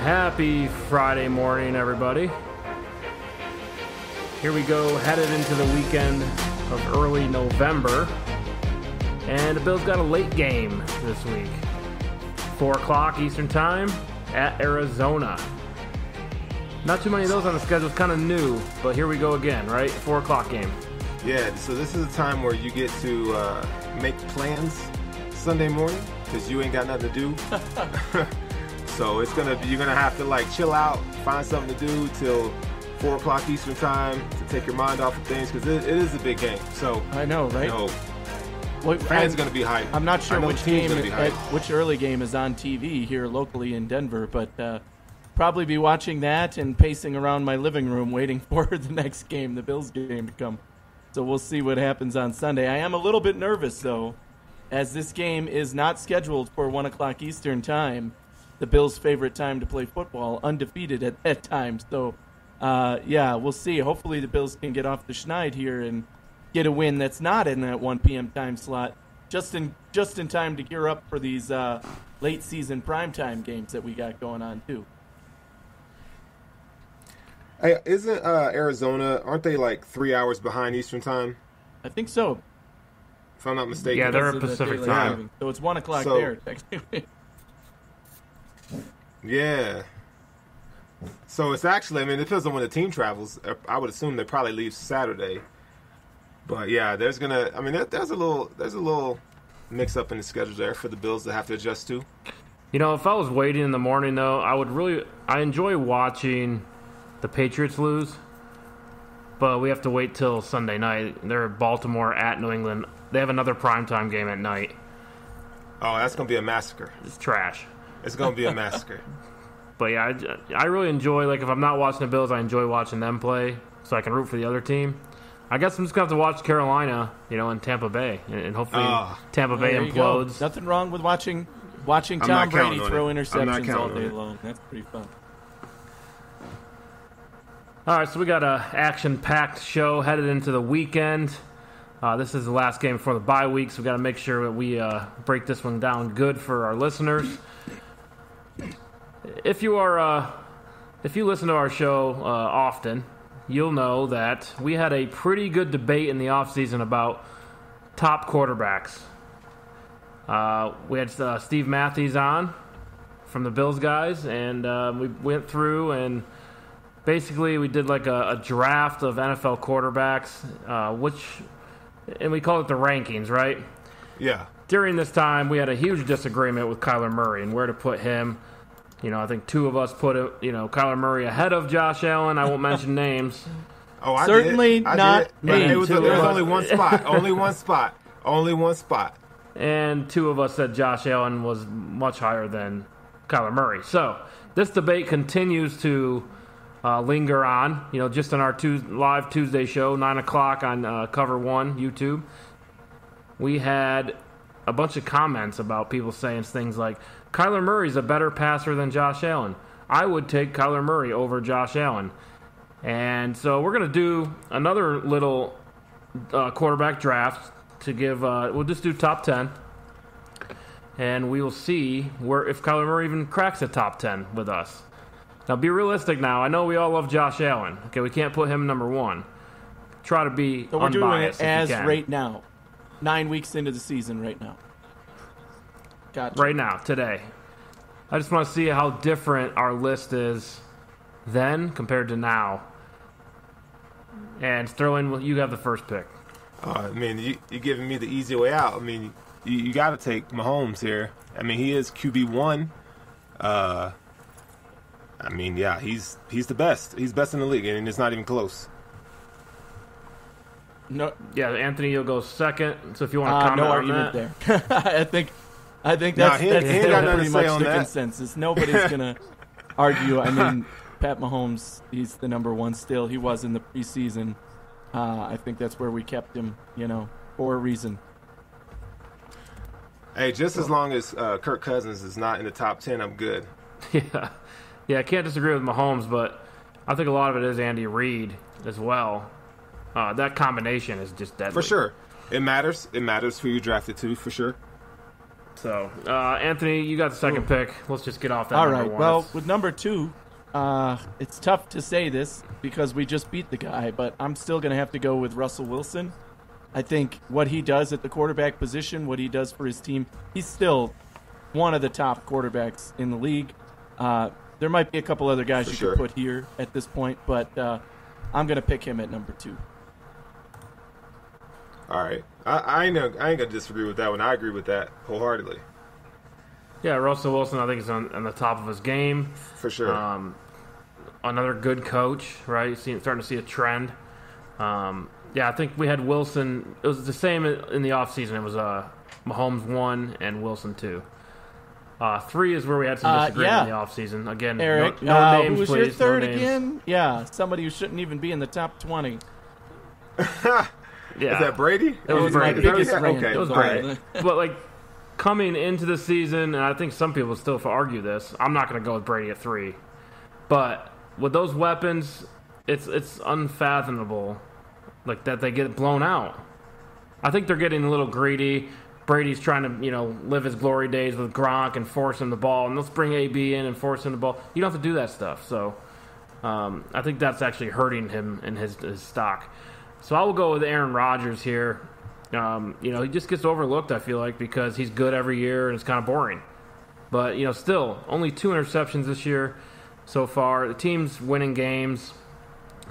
Happy Friday morning, everybody. Here we go, headed into the weekend of early November. And the Bills got a late game this week. 4 o'clock Eastern Time at Arizona. Not too many of those on the schedule. It's kind of new, but here we go again, right? 4 o'clock game. Yeah, so this is a time where you get to make plans Sunday morning because you ain't got nothing to do. So you're gonna have to like chill out, find something to do till 4 o'clock Eastern Time to take your mind off of things because it is a big game. So I know, right? Fans gonna be hyped. I'm not sure which early game is on TV here locally in Denver, but probably be watching that and pacing around my living room waiting for the next game, the Bills game, to come. So we'll see what happens on Sunday. I am a little bit nervous though, as this game is not scheduled for 1 o'clock Eastern Time, the Bills' favorite time to play football, undefeated at that time. So, we'll see. Hopefully the Bills can get off the schneid here and get a win that's not in that 1 p.m. time slot, just in time to gear up for these late season primetime games that we got going on too. Hey, isn't Arizona? Aren't they like 3 hours behind Eastern Time? I think so. If I'm not mistaken. Yeah, they're Pacific time. So it's 1 o'clock there technically. Yeah. So it's actually, it depends on when the team travels. I would assume they probably leave Saturday. But yeah, there's a little mix up in the schedule there for the Bills to have to adjust to. You know, if I was waiting in the morning though, I enjoy watching the Patriots lose. But we have to wait till Sunday night. They're Baltimore at New England. They have another primetime game at night. Oh, that's going to be a massacre. It's trash. It's going to be a massacre. But yeah, I really enjoy, like, if I'm not watching the Bills, I enjoy watching them play so I can root for the other team. I guess I'm just going to have to watch Carolina, in Tampa Bay. And hopefully Tampa Bay implodes. Nothing wrong with watching Tom Brady throw interceptions all day long. That's pretty fun. All right, so we got an action-packed show headed into the weekend. This is the last game before the bye week, so we got to make sure that we break this one down good for our listeners. If you listen to our show often, you'll know that we had a pretty good debate in the offseason about top quarterbacks. We had Steve Matthews on from the Bills guys, and we went through and basically we did like a draft of NFL quarterbacks, and we call it the rankings, right? Yeah. During this time, we had a huge disagreement with Kyler Murray and where to put him. I think two of us put Kyler Murray ahead of Josh Allen. I won't mention names. Oh, I certainly did. not me. There was only one spot. Only one spot. And two of us said Josh Allen was much higher than Kyler Murray. So this debate continues to linger on. Just on our live Tuesday show, 9 o'clock on Cover 1 YouTube, we had a bunch of comments about people saying things like, Kyler Murray's a better passer than Josh Allen. I would take Kyler Murray over Josh Allen. And so we're going to do another little quarterback draft to give, we'll just do top 10. And we will see if Kyler Murray even cracks a top 10 with us. Now, be realistic now. I know we all love Josh Allen. Okay, we can't put him number one. Try to be unbiased. So we're doing it as can. Right now. 9 weeks into the season right now. Gotcha. Right now, today. I just want to see how different our list is then compared to now. And Sterling, you have the first pick. You're giving me the easy way out. You got to take Mahomes here. He is QB1. He's the best. He's best in the league, and it's not even close. No, yeah, Anthony, you'll go second. So if you want to comment no on argument that. there. I think that's pretty much the consensus. Nobody's gonna argue. Pat Mahomes, he's the number one still. He was in the preseason. I think that's where we kept him, for a reason. Hey, just as long as Kirk Cousins is not in the top 10, I'm good. Yeah, I can't disagree with Mahomes, but I think a lot of it is Andy Reid as well. That combination is just deadly. For sure. It matters. It matters who you drafted to, for sure. So, Anthony, you got the second pick. Let's just get off that. All number right. one. Well, with number 2, it's tough to say this because we just beat the guy, but I'm still going to have to go with Russell Wilson. I think what he does at the quarterback position, what he does for his team, he's still one of the top quarterbacks in the league. There might be a couple other guys could put here at this point, but I'm going to pick him at number 2. All right. I ain't going to disagree with that one. I agree with that wholeheartedly. Yeah, Russell Wilson, I think, is on the top of his game. For sure. Another good coach, right? Starting to see a trend. Yeah, I think we had Wilson. It was the same in the offseason. It was Mahomes 1 and Wilson 2. 3 is where we had some disagreement in the offseason. Again, Eric, no names, who was please. your third no names. again? Yeah, somebody who shouldn't even be in the top 20. Yeah. Is that Brady? It was Brady. My biggest rant. Okay, It was Brady. But, like, coming into the season, and I think some people still argue this, I'm not going to go with Brady at 3. But with those weapons, it's unfathomable, like, that they get blown out. I think they're getting a little greedy. Brady's trying to, live his glory days with Gronk and force him the ball, and let's bring AB in and force him the ball. You don't have to do that stuff. So I think that's actually hurting him in his stock. So I will go with Aaron Rodgers here. He just gets overlooked, I feel like, because he's good every year and it's kind of boring. But, still, only 2 interceptions this year so far. The team's winning games,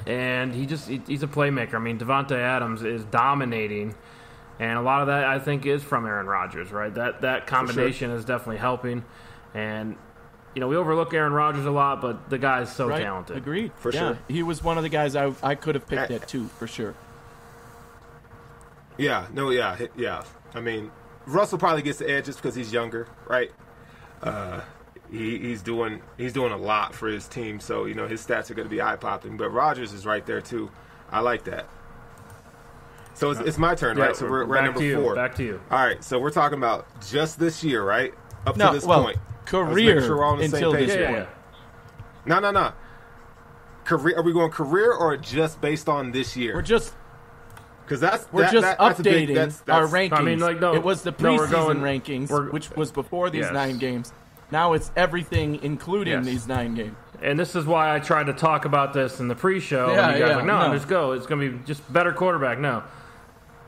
and he's a playmaker. I mean, Devontae Adams is dominating, and a lot of that, I think, is from Aaron Rodgers, right? That combination is definitely helping. And, we overlook Aaron Rodgers a lot, but the guy is so talented. Agreed. For sure. He was one of the guys I could have picked at 2, for sure. Yeah. I mean, Russell probably gets the edge just because he's younger, right? He's doing a lot for his team, so his stats are going to be eye popping. But Rodgers is right there too. I like that. So it's my turn, right? So we're at number 4. Back to you. All right. So we're talking about just this year, right? Up to this point. Career sure we're on the until same this page. point. No. Career? Are we going career or just based on this year? We're just Because updating our rankings. I mean, it was the preseason rankings, which was before these 9 games. Now it's everything, including these 9 games. And this is why I tried to talk about this in the pre-show. Yeah, and you guys were like, no. just go. It's going to be just better quarterback. No.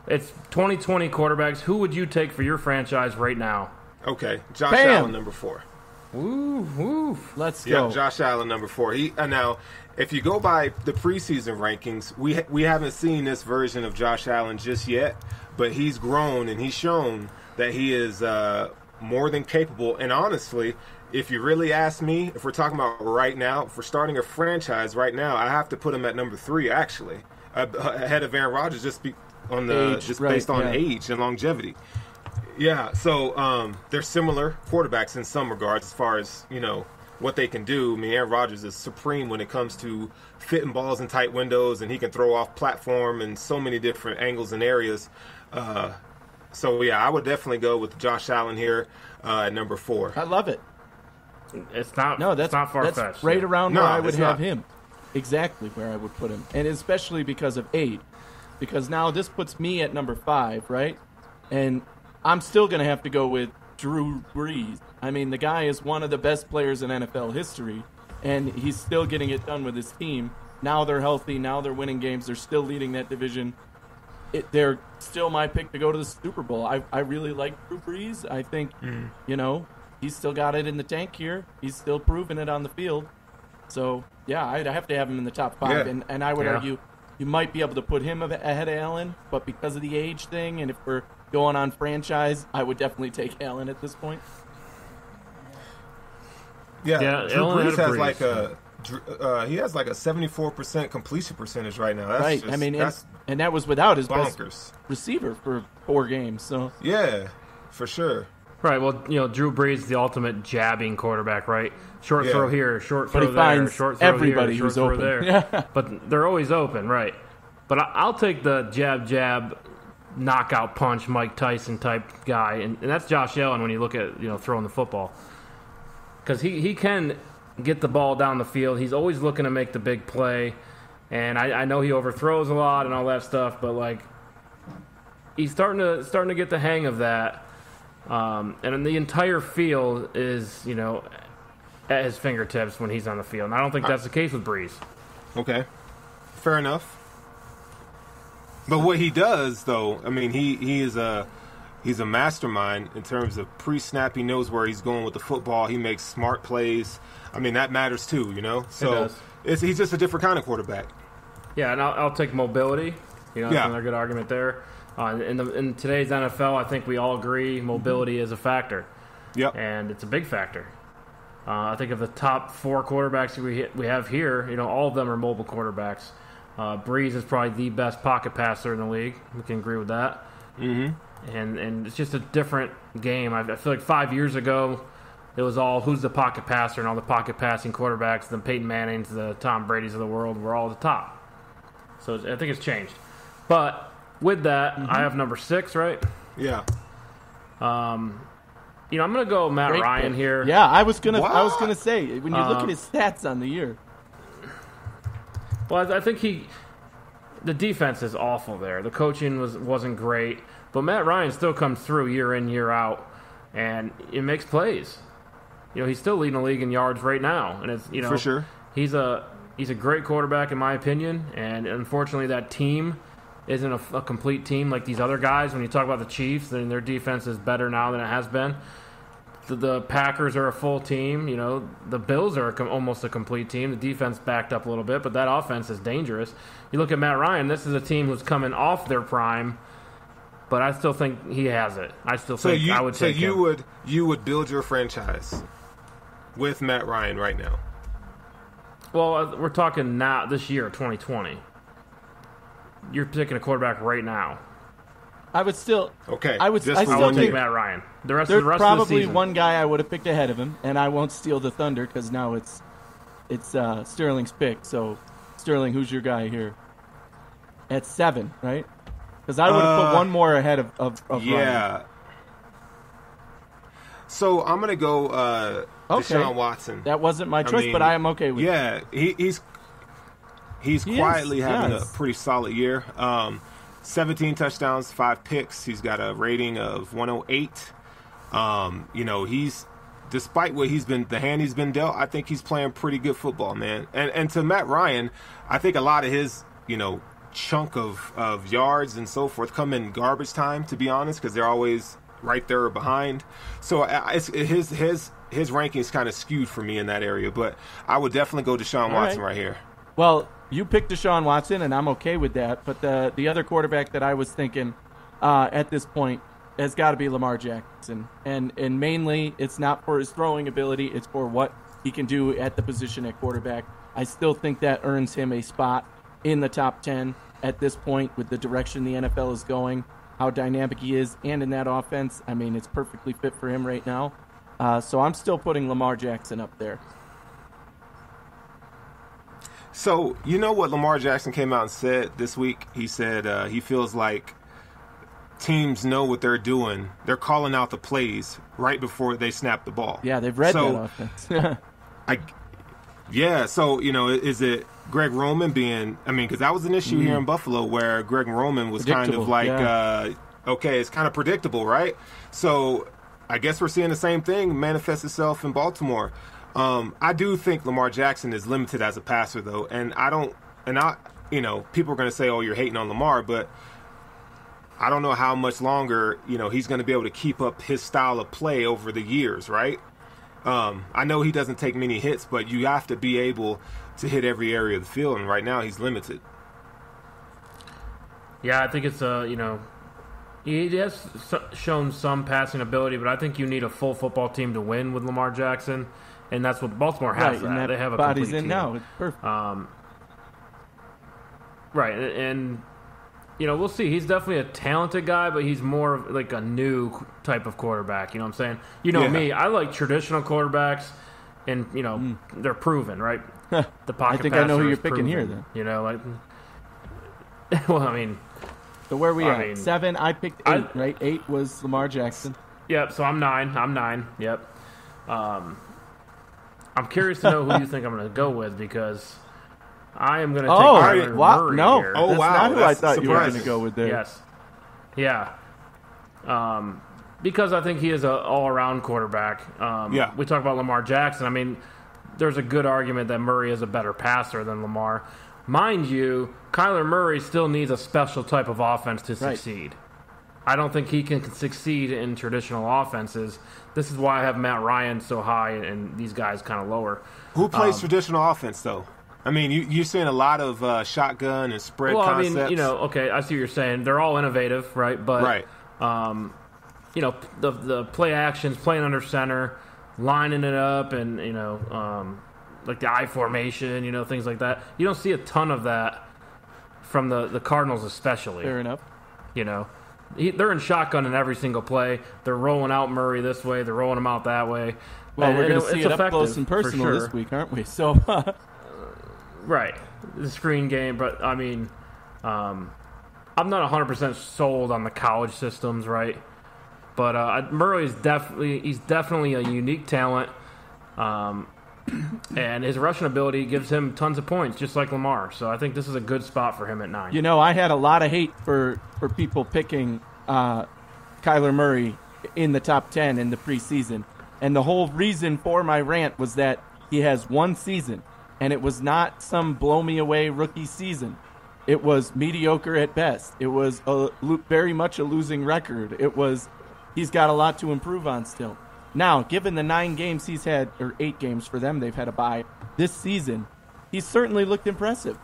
It's 2020 quarterbacks. Who would you take for your franchise right now? Okay, Josh Allen, number 4. Woo. Let's go. Yeah, Josh Allen, number 4. Now, if you go by the preseason rankings, we haven't seen this version of Josh Allen just yet, but he's grown and he's shown that he is more than capable. And honestly, if you really ask me, if we're talking about right now, if we're starting a franchise right now, I have to put him at number 3, actually, ahead of Aaron Rodgers, based on age and longevity. Yeah, so they're similar quarterbacks in some regards as far as, what they can do. I mean, Aaron Rodgers is supreme when it comes to fitting balls in tight windows, and he can throw off platform in so many different angles and areas. So, I would definitely go with Josh Allen here at number 4. I love it. It's not far-fetched. That's right around where I would have him. Exactly where I would put him. And especially because of age. Because now this puts me at number 5, right? And I'm still going to have to go with Drew Brees. I mean, the guy is one of the best players in NFL history, and he's still getting it done with his team. Now they're healthy. Now they're winning games. They're still leading that division. They're still my pick to go to the Super Bowl. I really like Drew Brees. I think, he's still got it in the tank here. He's still proving it on the field. So, I'd have to have him in the top 5. Yeah. And I would argue you might be able to put him ahead of Allen, but because of the age thing, and if we're going on franchise, I would definitely take Allen at this point. Drew Brees has he has like a 74% completion percentage right now. That's just, and that was without his bonkers best receiver for 4 games. So yeah, for sure. Right. Well, Drew Brees is the ultimate jabbing quarterback, right? Short throw here, short throw there, finds short throw everybody here, who's short throw open. there. But they're always open, right? But I'll take the jab, knockout punch, Mike Tyson type guy, and that's Josh Allen when you look at throwing the football, because he can get the ball down the field. He's always looking to make the big play, and I know he overthrows a lot and all that stuff, but like he's starting to get the hang of that. And then the entire field is, at his fingertips when he's on the field. And I don't think that's the case with Breeze. Okay. Fair enough. But what he does, though, I mean, he's a mastermind in terms of pre-snap. He knows where he's going with the football. He makes smart plays. I mean, that matters too, So he's just a different kind of quarterback. Yeah, and I'll take mobility. That's another good argument there. In today's NFL, I think we all agree mobility is a factor. Yep. And it's a big factor. I think of the top 4 quarterbacks we have here, all of them are mobile quarterbacks. Breeze is probably the best pocket passer in the league. We can agree with that. Mm-hmm. And it's just a different game. I feel like 5 years ago, it was all who's the pocket passer, and all the pocket passing quarterbacks, the Peyton Mannings, the Tom Brady's of the world, were all at the top. So I think it's changed. But with that, I have number 6, right? Yeah. I'm gonna go Matt Ryan here. Yeah, I was gonna say when you look at his stats on the year. Well, I think the defense is awful there. The coaching wasn't great, but Matt Ryan still comes through year in, year out, and it makes plays. He's still leading the league in yards right now, and it's for sure. He's a great quarterback in my opinion, and unfortunately that team isn't a complete team like these other guys. When you talk about the Chiefs, then their defense is better now than it has been. The Packers are a full team. The Bills are almost a complete team. The defense backed up a little bit, but that offense is dangerous. You look at Matt Ryan, this is a team who's coming off their prime, but I still think he has it. I would take him. So you would build your franchise with Matt Ryan right now? Well, we're talking now, this year, 2020. You're picking a quarterback right now. I would still. Okay. I still take Matt Ryan. There's the rest probably of the season. one guy I would have picked ahead of him, and I won't steal the thunder because now it's Sterling's pick. So, Sterling, who's your guy here? At 7, right? Because I would have put one more ahead of Ryan. So I'm gonna go Deshaun Watson. That wasn't my choice, but I am okay with it. Yeah, he's quietly having a pretty solid year. 17 touchdowns, 5 picks. He's got a rating of 108. He's despite what the hand he's been dealt, I think he's playing pretty good football, man. And to Matt Ryan, I think a lot of his, chunk of yards and so forth come in garbage time, to be honest, because they're always right there behind. So his ranking's kind of skewed for me in that area, but I would definitely go Deshaun Watson right here. Well, you picked Deshaun Watson, and I'm okay with that. But the other quarterback that I was thinking at this point has got to be Lamar Jackson. And mainly, it's not for his throwing ability. It's for what he can do at the position at quarterback. I still think that earns him a spot in the top 10 at this point with the direction the NFL is going, how dynamic he is, and in that offense. I mean, it's perfectly fit for him right now. So I'm still putting Lamar Jackson up there. So, you know what Lamar Jackson came out and said this week? He said he feels like teams know what they're doing. They're calling out the plays right before they snap the ball. Yeah, they've read that offense. So, is it Greg Roman being – because that was an issue here in Buffalo where Greg Roman was kind of like, it's kind of predictable, right? So, I guess we're seeing the same thing manifest itself in Baltimore. I do think Lamar Jackson is limited as a passer, though, and people are going to say, "Oh, you're hating on Lamar," but I don't know how much longer he's going to be able to keep up his style of play over the years, right? I know he doesn't take many hits, but you have to be able to hit every area of the field, and right now he's limited. Yeah, I think it's he has shown some passing ability, but I think you need a full football team to win with Lamar Jackson. And that's what Baltimore has. Right, they have a body's complete in team. now. It's perfect. Right, and we'll see. He's definitely a talented guy, but he's more of like a new type of quarterback. You know what I'm saying? Me, I like traditional quarterbacks, and they're proven, right? The pocket. I think I know who you're picking here. Then So where we at? 7. I picked 8. Right, 8 was Lamar Jackson. Yep. So I'm 9. Yep. I'm curious to know who you think I'm going to go with because I am going to take Kyler Murray here. That's not who I thought you were going to go with there. Yes. Yeah. Because I think he is an all-around quarterback. We talk about Lamar Jackson. I mean, there's a good argument that Murray is a better passer than Lamar. Mind you, Kyler Murray still needs a special type of offense to succeed. I don't think he can succeed in traditional offenses. This is why I have Matt Ryan so high and these guys kind of lower. Who plays traditional offense, though? I mean, you're seeing a lot of shotgun and spread concepts. I mean, okay, I see what you're saying. They're all innovative, right? But, the play actions, playing under center, lining it up, and, like the I formation, things like that. You don't see a ton of that from the Cardinals especially. Fair enough. They're in shotgun in every single play. They're rolling out Murray this way. They're rolling him out that way. Well, we're going to see it up close and personal this week, aren't we? So, right, the screen game. But I mean, I'm not 100% sold on the college systems, right? But Murray is definitely a unique talent, and his rushing ability gives him tons of points, just like Lamar. So I think this is a good spot for him at 9. I had a lot of hate for people picking Kyler Murray in the top 10 in the preseason. And the whole reason for my rant was that he has one season, and it was not some blow-me-away rookie season. It was mediocre at best. It was very much a losing record. He's got a lot to improve on still. Now, given the 9 games he's had, or 8 games for them, they've had a bye this season, he's certainly looked impressive.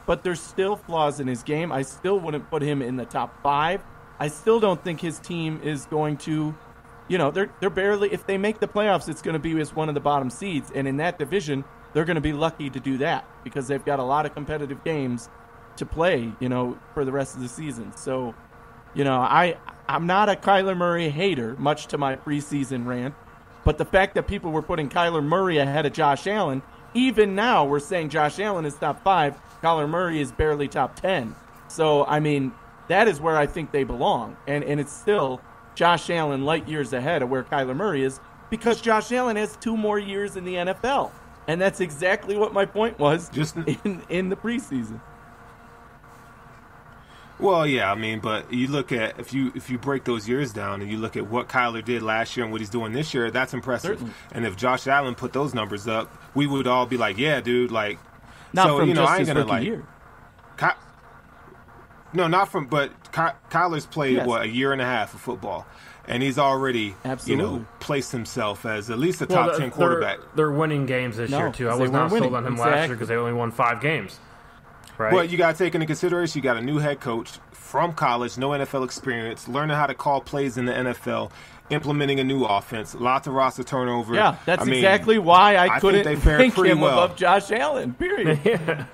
But there's still flaws in his game. I still wouldn't put him in the top 5. I still don't think his team is going to, they're barely, if they make the playoffs, it's going to be as one of the bottom seeds. And in that division, they're going to be lucky to do that because they've got a lot of competitive games to play, for the rest of the season. So, I'm not a Kyler Murray hater, much to my preseason rant, but the fact that people were putting Kyler Murray ahead of Josh Allen, even now we're saying Josh Allen is top 5, Kyler Murray is barely top 10. So, I mean, that is where I think they belong. And it's still Josh Allen light years ahead of where Kyler Murray is because Josh Allen has 2 more years in the NFL. And that's exactly what my point was in the preseason. Well, yeah, I mean, but you look at if you break those years down and you look at what Kyler did last year and what he's doing this year, that's impressive. Certainly. And if Josh Allen put those numbers up, we would all be like, "Yeah, dude!" Like, not from just his rookie year. Not from. But Kyler's played a year and a half of football, and he's already placed himself as at least a top 10 quarterback. They're winning games this year too. I was not sold on him last year because they only won 5 games. Right. But you got to take into consideration you got a new head coach from college, no NFL experience, learning how to call plays in the NFL, implementing a new offense, lots of roster turnover. Yeah, that's exactly why I couldn't rank him above Josh Allen, period.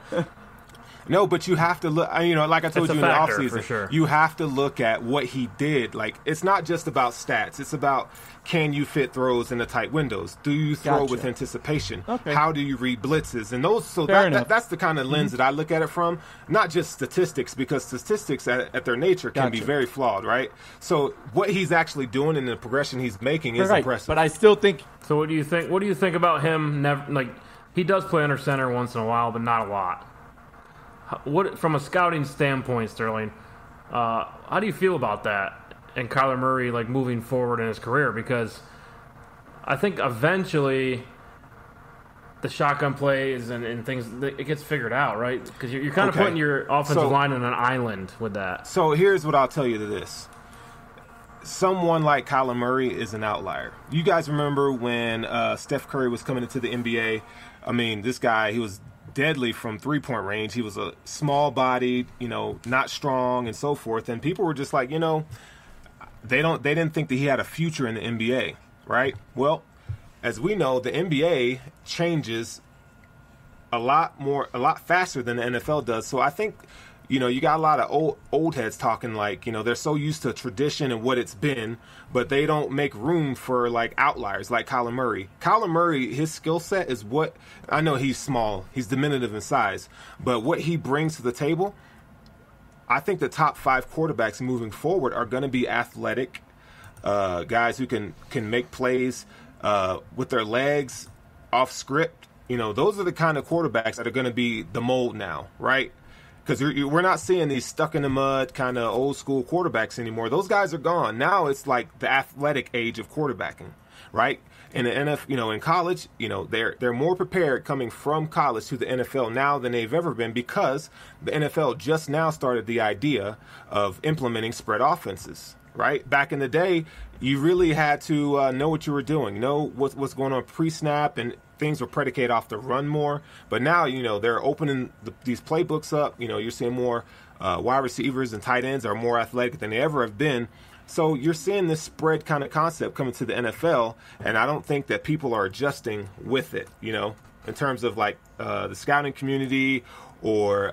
No, but you have to look, like I told you in the offseason, sure. You have to look at what he did. Like, it's not just about stats. It's about, can you fit throws in the tight windows? Do you throw with anticipation? Okay. How do you read blitzes? And those, so that's the kind of lens that I look at it from, not just statistics, because statistics at their nature can be very flawed, right? So what he's actually doing and the progression he's making is impressive. But I still think... So what do you think? What do you think about him? He does play under center once in a while, but not a lot. What, from a scouting standpoint, Sterling, how do you feel about that and Kyler Murray moving forward in his career? Because I think eventually the shotgun plays and things, it gets figured out, right? Because you're kind of putting your offensive line on an island with that. So here's what I'll tell you to this. Someone like Kyler Murray is an outlier. You guys remember when Steph Curry was coming into the NBA? I mean, this guy, he was deadly from 3-point range. He was a small-bodied, not strong and so forth. And people were just like, they didn't think that he had a future in the NBA, right? Well, as we know, the NBA changes a lot faster than the NFL does. So I think, you got a lot of old heads talking they're so used to tradition and what it's been, but they don't make room for outliers like Kyler Murray. Kyler Murray, his skill set is what, I know he's small, he's diminutive in size, but what he brings to the table, I think the top 5 quarterbacks moving forward are going to be athletic guys who can make plays with their legs off script. Those are the kind of quarterbacks that are going to be the mold now, right? Because we're not seeing these stuck in the mud kind of old school quarterbacks anymore. Those guys are gone. Now it's like the athletic age of quarterbacking, right? In the NFL, in college, they're more prepared coming from college to the NFL now than they've ever been, because the NFL just now started the idea of implementing spread offenses, right? Back in the day, you really had to know what you were doing, know what's going on pre-snap, and things were predicated off the run more. But now, they're opening these playbooks up. You're seeing more wide receivers and tight ends are more athletic than they ever have been. So you're seeing this spread kind of concept coming to the NFL, and I don't think that people are adjusting with it, in terms of like the scouting community or,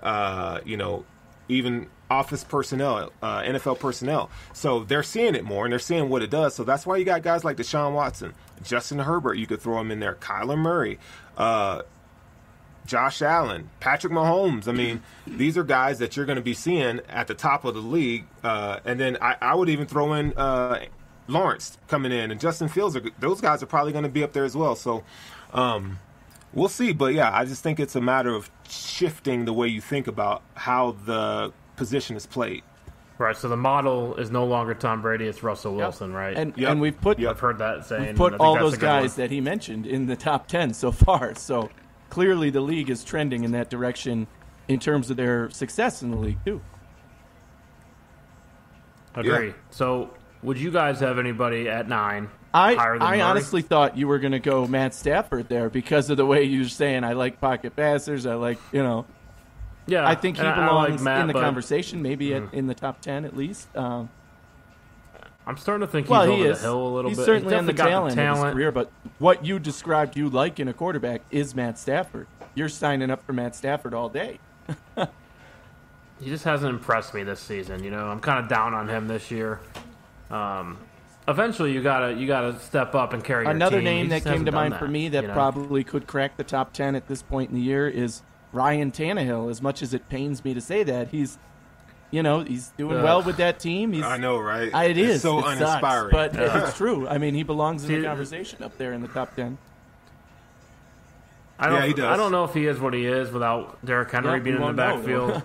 even office personnel, NFL personnel. So they're seeing it more, and they're seeing what it does. So that's why you got guys like Deshaun Watson, Justin Herbert, you could throw him in there, Kyler Murray, Josh Allen, Patrick Mahomes. I mean, these are guys that you're going to be seeing at the top of the league. And then I would even throw in Lawrence coming in, and Justin Fields. Those guys are probably going to be up there as well. So we'll see. But, yeah, I just think it's a matter of shifting the way you think about how the position is played. Right, so the model is no longer Tom Brady, it's Russell Wilson, right? And we've put I've heard that saying. We've put all those guys that he mentioned in the top 10 so far. So clearly the league is trending in that direction in terms of their success in the league, too. Agree. Yeah. So would you guys have anybody at 9 higher than I honestly thought you were going to go Matt Stafford there because of the way you were saying, I like pocket passers, I like, Yeah, I think he belongs Matt, in the conversation, maybe in the top 10 at least. I'm starting to think he's over the hill a little bit. He's certainly on the talent of his career, but what you described you like in a quarterback is Matt Stafford. You're signing up for Matt Stafford all day. He just hasn't impressed me this season. I'm kind of down on him this year. Eventually, you gotta step up and carry your Another team. name that came to mind for me that probably could crack the top 10 at this point in the year is Ryan Tannehill. As much as it pains me to say that, he's doing well with that team. I know, right? It's so uninspiring. Sucks, but it's true. I mean, he belongs in the conversation up there in the top 10. He does. I don't know if he is what he is without Derrick Henry being in the backfield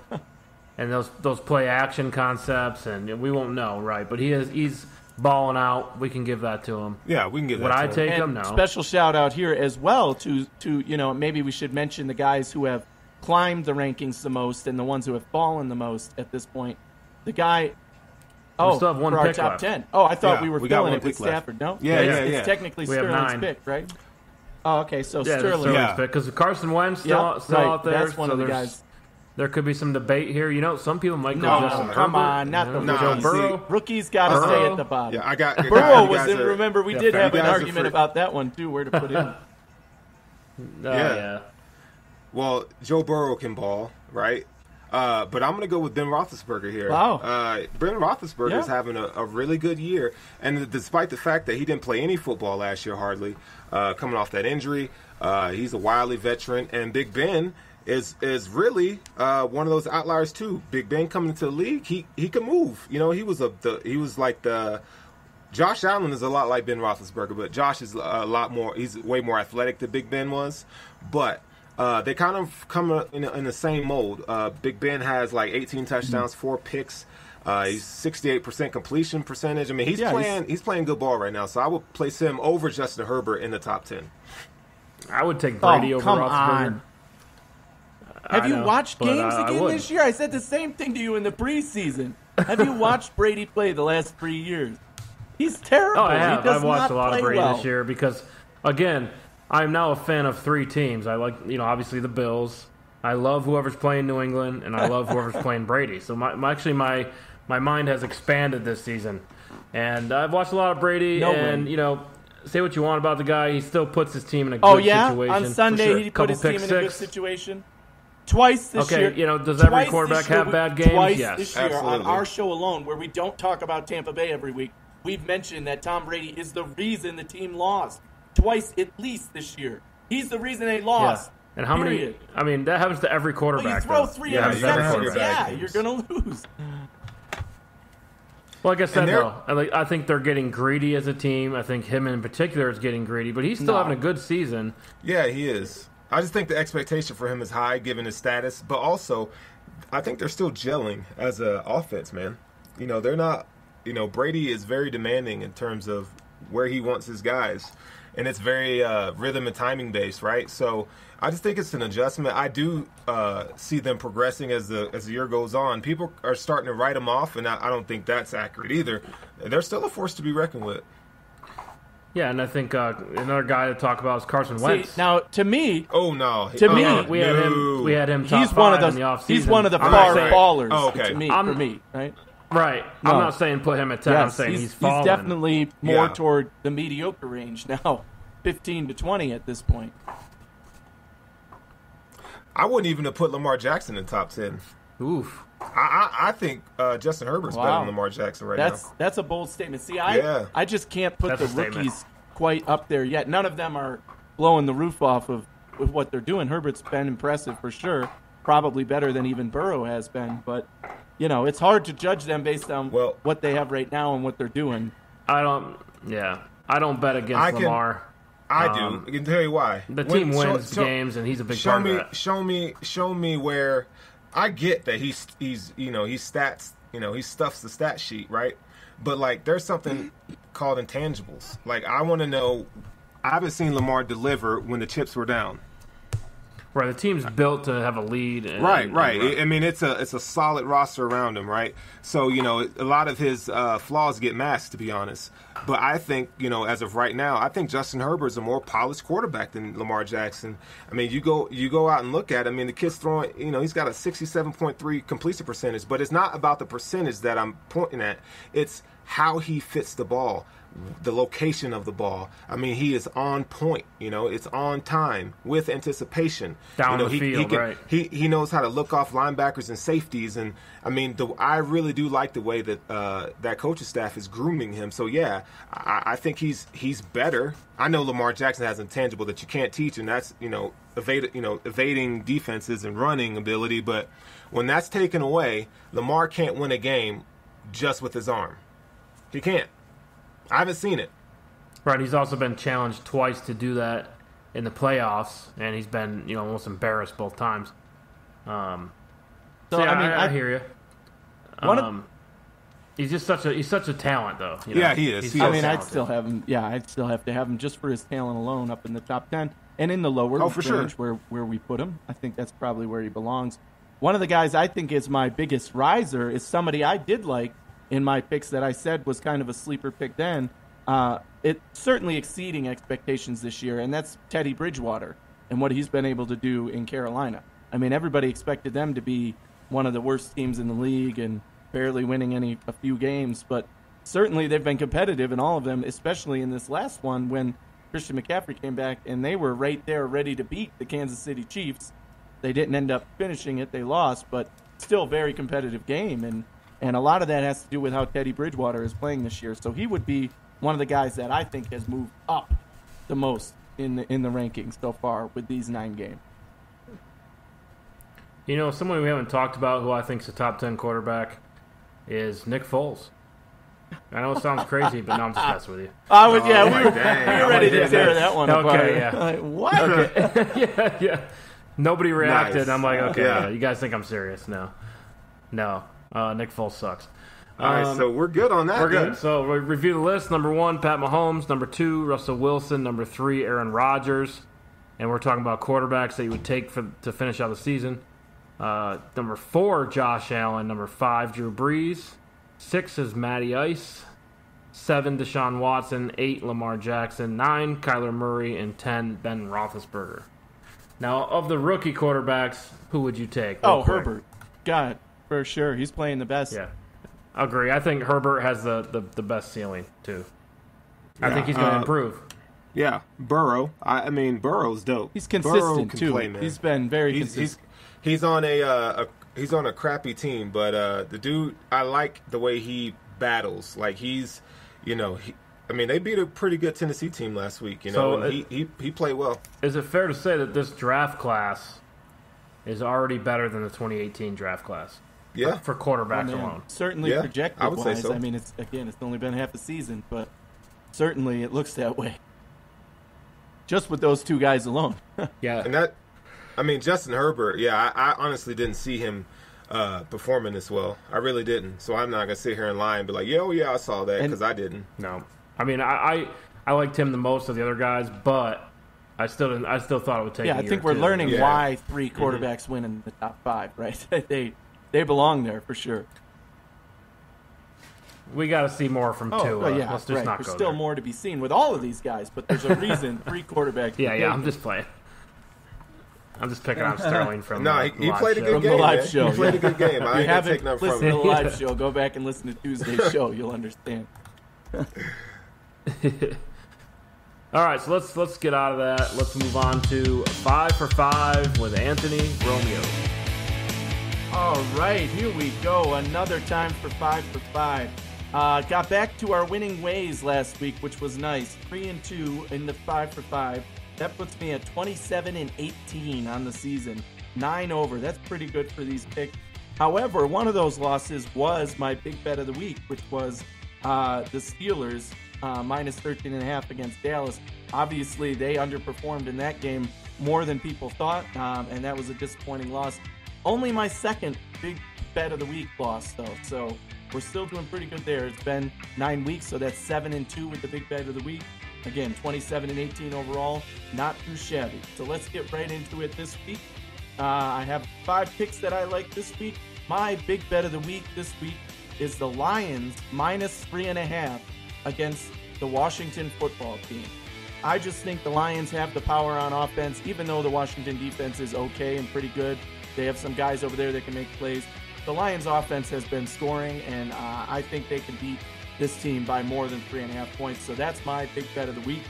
and those play action concepts, and we won't know, right? But he's balling out. We can give that to him. Yeah, we can give that to him. Would I take him? No. Special shout out here as well to maybe we should mention the guys who have climbed the rankings the most and the ones who have fallen the most at this point. The guy we still have one for pick our top left. 10. Oh, I thought we were filling it with Stafford. No? Yeah. It's technically Sterling's pick, right? Oh, okay, so Sterling. Sterling's pick, because Carson Wentz still out there. That's one of the guys. There could be some debate here. Some people might go Justin come Herbert, on, not the Joe Burrow. Rookies got to stay at the bottom. Yeah, I got Burrow was in. Remember, we did have an argument about that one too, where to put him. Yeah. Well, Joe Burrow can ball, right? But I'm going to go with Ben Roethlisberger here. Wow. Ben Roethlisberger is having a really good year. And despite the fact that he didn't play any football last year, hardly, coming off that injury, he's a wily veteran. And Big Ben is really one of those outliers, too. Big Ben coming into the league, he can move. He was like the Josh Allen is a lot like Ben Roethlisberger, but Josh is a lot more. He's way more athletic than Big Ben was. But they kind of come in the same mold. Big Ben has like 18 touchdowns, 4 picks. He's 68% completion percentage. I mean, he's playing good ball right now. So I would place him over Justin Herbert in the top 10. I would take Brady over Roethlisberger. Have you watched games again this year? I said the same thing to you in the preseason. Have you watched Brady play the last 3 years? He's terrible. Oh, I have. I've watched a lot of Brady well this year because, again, I'm now a fan of 3 teams. I like, obviously the Bills. I love whoever's playing New England, and I love whoever's playing Brady. So my mind has expanded this season, and I've watched a lot of Brady. Say what you want about the guy, he still puts his team in a good situation. On Sunday he put his team in a good situation. Twice this year. Does every quarterback have bad games? Twice yes, this year absolutely. On our show alone, where we don't talk about Tampa Bay every week, we've mentioned that Tom Brady is the reason the team lost. Twice at least this year. He's the reason they lost. Yeah. And how many? I mean, that happens to every quarterback. Well, you throw 3 interceptions. You're going to lose. Well, like I said, though, I think they're getting greedy as a team. I think him in particular is getting greedy, but he's still having a good season. Yeah, he is. I just think the expectation for him is high given his status, but also I think they're still gelling as an offense, man. They're not. Brady is very demanding in terms of where he wants his guys, and it's very rhythm and timing based, right? So I just think it's an adjustment. I do see them progressing as the year goes on. People are starting to write them off, and I don't think that's accurate either. They're still a force to be reckoned with. Yeah, and I think another guy to talk about is Carson Wentz. See, now, to me, we had him top he's one of five in the offseason. He's one of the fallers. Oh, okay. For me, right? Right. No. I'm not saying put him at 10. Yes, I'm saying he's fallen. He's definitely more toward the mediocre range now, 15 to 20 at this point. I wouldn't even have put Lamar Jackson in top 10. Oof. I think Justin Herbert's better than Lamar Jackson now. That's a bold statement. See, I just can't put the rookies quite up there yet. None of them are blowing the roof off of what they're doing. Herbert's been impressive for sure, probably better than even Burrow has been. But, it's hard to judge them based on what they have right now and what they're doing. I don't bet against Lamar. I do. I can tell you why. The team wins games, and he's a big part of that. Show me where. I get that he stats, he stuffs the stat sheet, right? But there's something called intangibles. I want to know. I haven't seen Lamar deliver when the chips were down. Right, the team's built to have a lead. Right. I mean, it's a solid roster around him, right? So a lot of his flaws get masked, to be honest. But I think as of right now, I think Justin Herbert's a more polished quarterback than Lamar Jackson. I mean, you go out and look at it. I mean, the kid's throwing. He's got a 67.3 completion percentage, but it's not about the percentage that I'm pointing at. It's how he fits the ball. The location of the ball. I mean, he is on point. It's on time with anticipation. Down the field, right? He knows how to look off linebackers and safeties, and I mean, I really do like the way that that coaching staff is grooming him. So yeah, I think he's better. I know Lamar Jackson has intangible that you can't teach, and that's evading defenses and running ability. But when that's taken away, Lamar can't win a game just with his arm. He can't. I haven't seen it. Right, he's also been challenged twice to do that in the playoffs, and he's been almost embarrassed both times. I hear you. He's just such a talent, though. Yeah, he is. I'd still have him. Yeah, I'd still have to have him just for his talent alone, up in the top 10 and in the lower range where we put him. I think that's probably where he belongs. One of the guys I think is my biggest riser is somebody I did like in my picks that I said was kind of a sleeper pick then. It's certainly exceeding expectations this year, and that's Teddy Bridgewater and what he's been able to do in Carolina. I mean, everybody expected them to be one of the worst teams in the league and barely winning a few games, but certainly they've been competitive in all of them, especially in this last one when Christian McCaffrey came back, and they were right there ready to beat the Kansas City Chiefs. They didn't end up finishing it. They lost, but still a very competitive game, and a lot of that has to do with how Teddy Bridgewater is playing this year. So he would be one of the guys that I think has moved up the most in the rankings so far with these 9 games. Someone we haven't talked about who I think is a top 10 quarterback is Nick Foles. I know it sounds crazy, but no, I'm just messing with you. We were ready to tear that one apart. Okay, yeah. What? Okay. yeah. Nobody reacted. Nice. I'm like, okay, you guys think I'm serious? No. Nick Foles sucks. All right, so we're good on that. We're good. So we review the list. Number 1, Pat Mahomes. Number 2, Russell Wilson. Number 3, Aaron Rodgers. And we're talking about quarterbacks that you would take to finish out the season. Number 4, Josh Allen. Number 5, Drew Brees. 6 is Matty Ice. 7, Deshaun Watson. 8, Lamar Jackson. 9, Kyler Murray. And 10, Ben Roethlisberger. Now, of the rookie quarterbacks, who would you take? Herbert. God, for sure. He's playing the best. Yeah. I agree. I think Herbert has the best ceiling, too. I think he's going to improve. Yeah. Burrow. I mean, Burrow's dope. He's consistent, too. Play, he's been very consistent. He's on a crappy team, but the dude, I like the way he battles. Like, he's, they beat a pretty good Tennessee team last week, and he played well. Is it fair to say that this draft class is already better than the 2018 draft class? Yeah, for quarterbacks alone. Certainly, projected I would say so. I mean, it's only been half a season, but certainly it looks that way. Just with those 2 guys alone. Yeah, and Justin Herbert. Yeah, I honestly didn't see him performing this well. I really didn't. So I'm not gonna sit here and lie and be like, yeah, I saw that, because I didn't. No, I mean I liked him the most of the other guys, but I still didn't. I still thought it would take. Yeah, I think we're learning why 3 quarterbacks win in the top 5. Right? they belong there for sure. We got to see more from Tua. Well, yeah, let's just not There's go still there. more to be seen with all of these guys, but there's a reason 3 quarterbacks. Yeah, I'm just playing. I'm just picking on Sterling from he the played a live good show. game. The live man. show. He played a good game. I ain't gonna take nothing from Listen to him. the live show. Go back and listen to Tuesday's show. You'll understand. All right, so let's get out of that. Let's move on to 5 for 5 with Anthony Romeo. All right, here we go. Another time for 5 for 5. Got back to our winning ways last week, which was nice. 3-2 in the 5 for 5. That puts me at 27-18 on the season. 9 over. That's pretty good for these picks. However, one of those losses was my big bet of the week, which was the Steelers minus 13.5 against Dallas. Obviously, they underperformed in that game more than people thought, and that was a disappointing loss. Only my second big bet of the week loss, though. So we're still doing pretty good there. It's been 9 weeks, so that's 7-2 with the big bet of the week. Again, 27-18 overall. Not too shabby. So let's get right into it this week. I have 5 picks that I like this week. My big bet of the week this week is the Lions minus 3.5 against the Washington football team. I just think the Lions have the power on offense, even though the Washington defense is okay and pretty good. They have some guys over there that can make plays. The Lions offense has been scoring, and I think they can beat this team by more than 3.5 points. So that's my big bet of the week.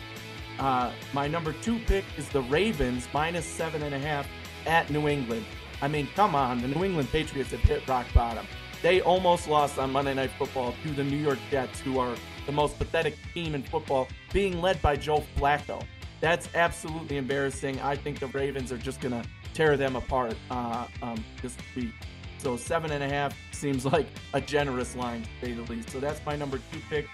My number 2 pick is the Ravens minus 7.5 at New England. I mean, come on. The New England Patriots have hit rock bottom. They almost lost on Monday Night Football to the New York Jets, who are the most pathetic team in football, being led by Joe Flacco. That's absolutely embarrassing. I think the Ravens are just going to tear them apart this week. So 7.5 seems like a generous line, to say the least. So that's my number 2 pick.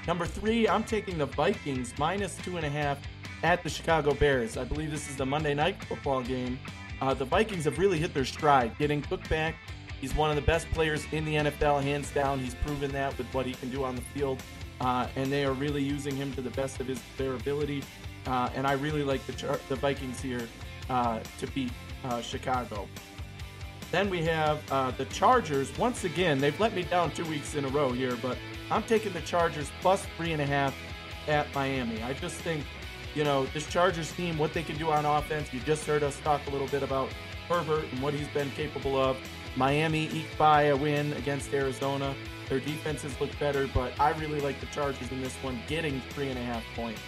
Number 3, I'm taking the Vikings minus 2.5 at the Chicago Bears. I believe this is the Monday Night Football game. The Vikings have really hit their stride, getting Cook back. He's one of the best players in the NFL, hands down. He's proven that with what he can do on the field. And they are really using him to the best of their ability. And I really like the Vikings here to beat Chicago. Then we have the Chargers. Once again, they've let me down 2 weeks in a row here, but I'm taking the Chargers plus 3.5 at Miami. I just think, this Chargers team, what they can do on offense. You just heard us talk a little bit about Herbert and what he's been capable of. Miami eked by a win against Arizona. Their defenses look better, but I really like the Chargers in this one, getting 3.5 points.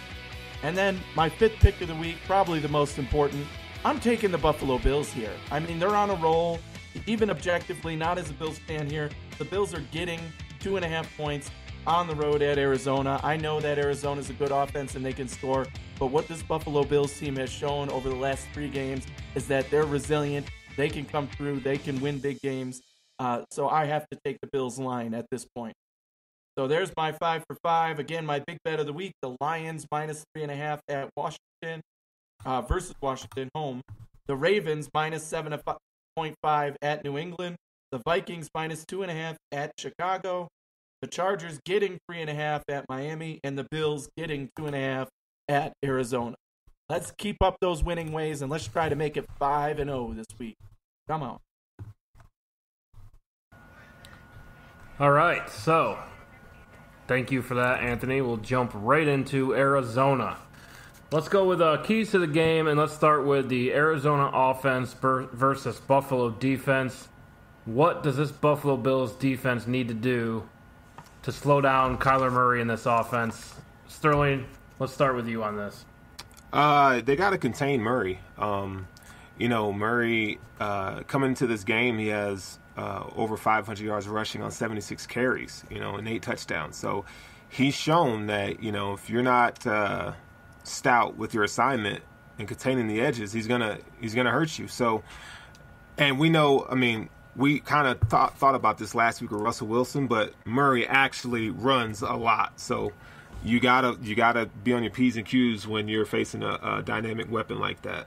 And then my 5th pick of the week, probably the most important, I'm taking the Buffalo Bills here. I mean, they're on a roll. Even objectively, not as a Bills fan here, the Bills are getting 2.5 points on the road at Arizona. I know that Arizona's a good offense and they can score, but what this Buffalo Bills team has shown over the last 3 games is that they're resilient. They can come through. They can win big games. So I have to take the Bills line at this point. So there's my 5 for 5. Again, my big bet of the week, the Lions minus 3.5 at Washington versus Washington home. The Ravens minus 7.5 at New England. The Vikings minus 2.5 at Chicago. The Chargers getting 3.5 at Miami. And the Bills getting 2.5 at Arizona. Let's keep up those winning ways and let's try to make it 5-0 this week. Come on. All right, so thank you for that, Anthony. We'll jump right into Arizona. Let's go with keys to the game, and let's start with the Arizona offense versus Buffalo defense. What does this Buffalo Bills defense need to do to slow down Kyler Murray in this offense? Sterling, let's start with you on this. They got to contain Murray. Murray, coming into this game, he has over 500 yards rushing on 76 carries, and 8 touchdowns. So he's shown that, if you're not stout with your assignment and containing the edges, he's gonna hurt you. So, and we know, we kind of thought about this last week with Russell Wilson, but Murray actually runs a lot. So you gotta be on your P's and Q's when you're facing a dynamic weapon like that.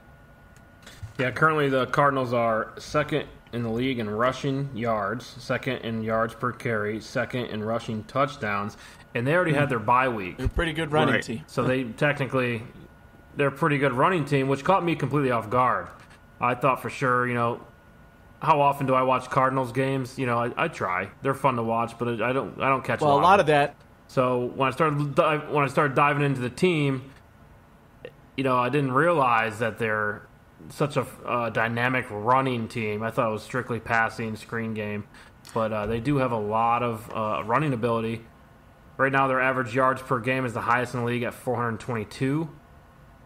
Yeah, currently the Cardinals are second in the league in rushing yards, second in yards per carry, second in rushing touchdowns, and they already had their bye week. They're a pretty good running team. So they're a pretty good running team, which caught me completely off guard. I thought for sure, how often do I watch Cardinals games? I try. They're fun to watch, but I don't catch a lot of that. So when I started diving into the team, I didn't realize that they're such a dynamic running team. I thought it was strictly passing, screen game, but they do have a lot of running ability. Right now, their average yards per game is the highest in the league at 422.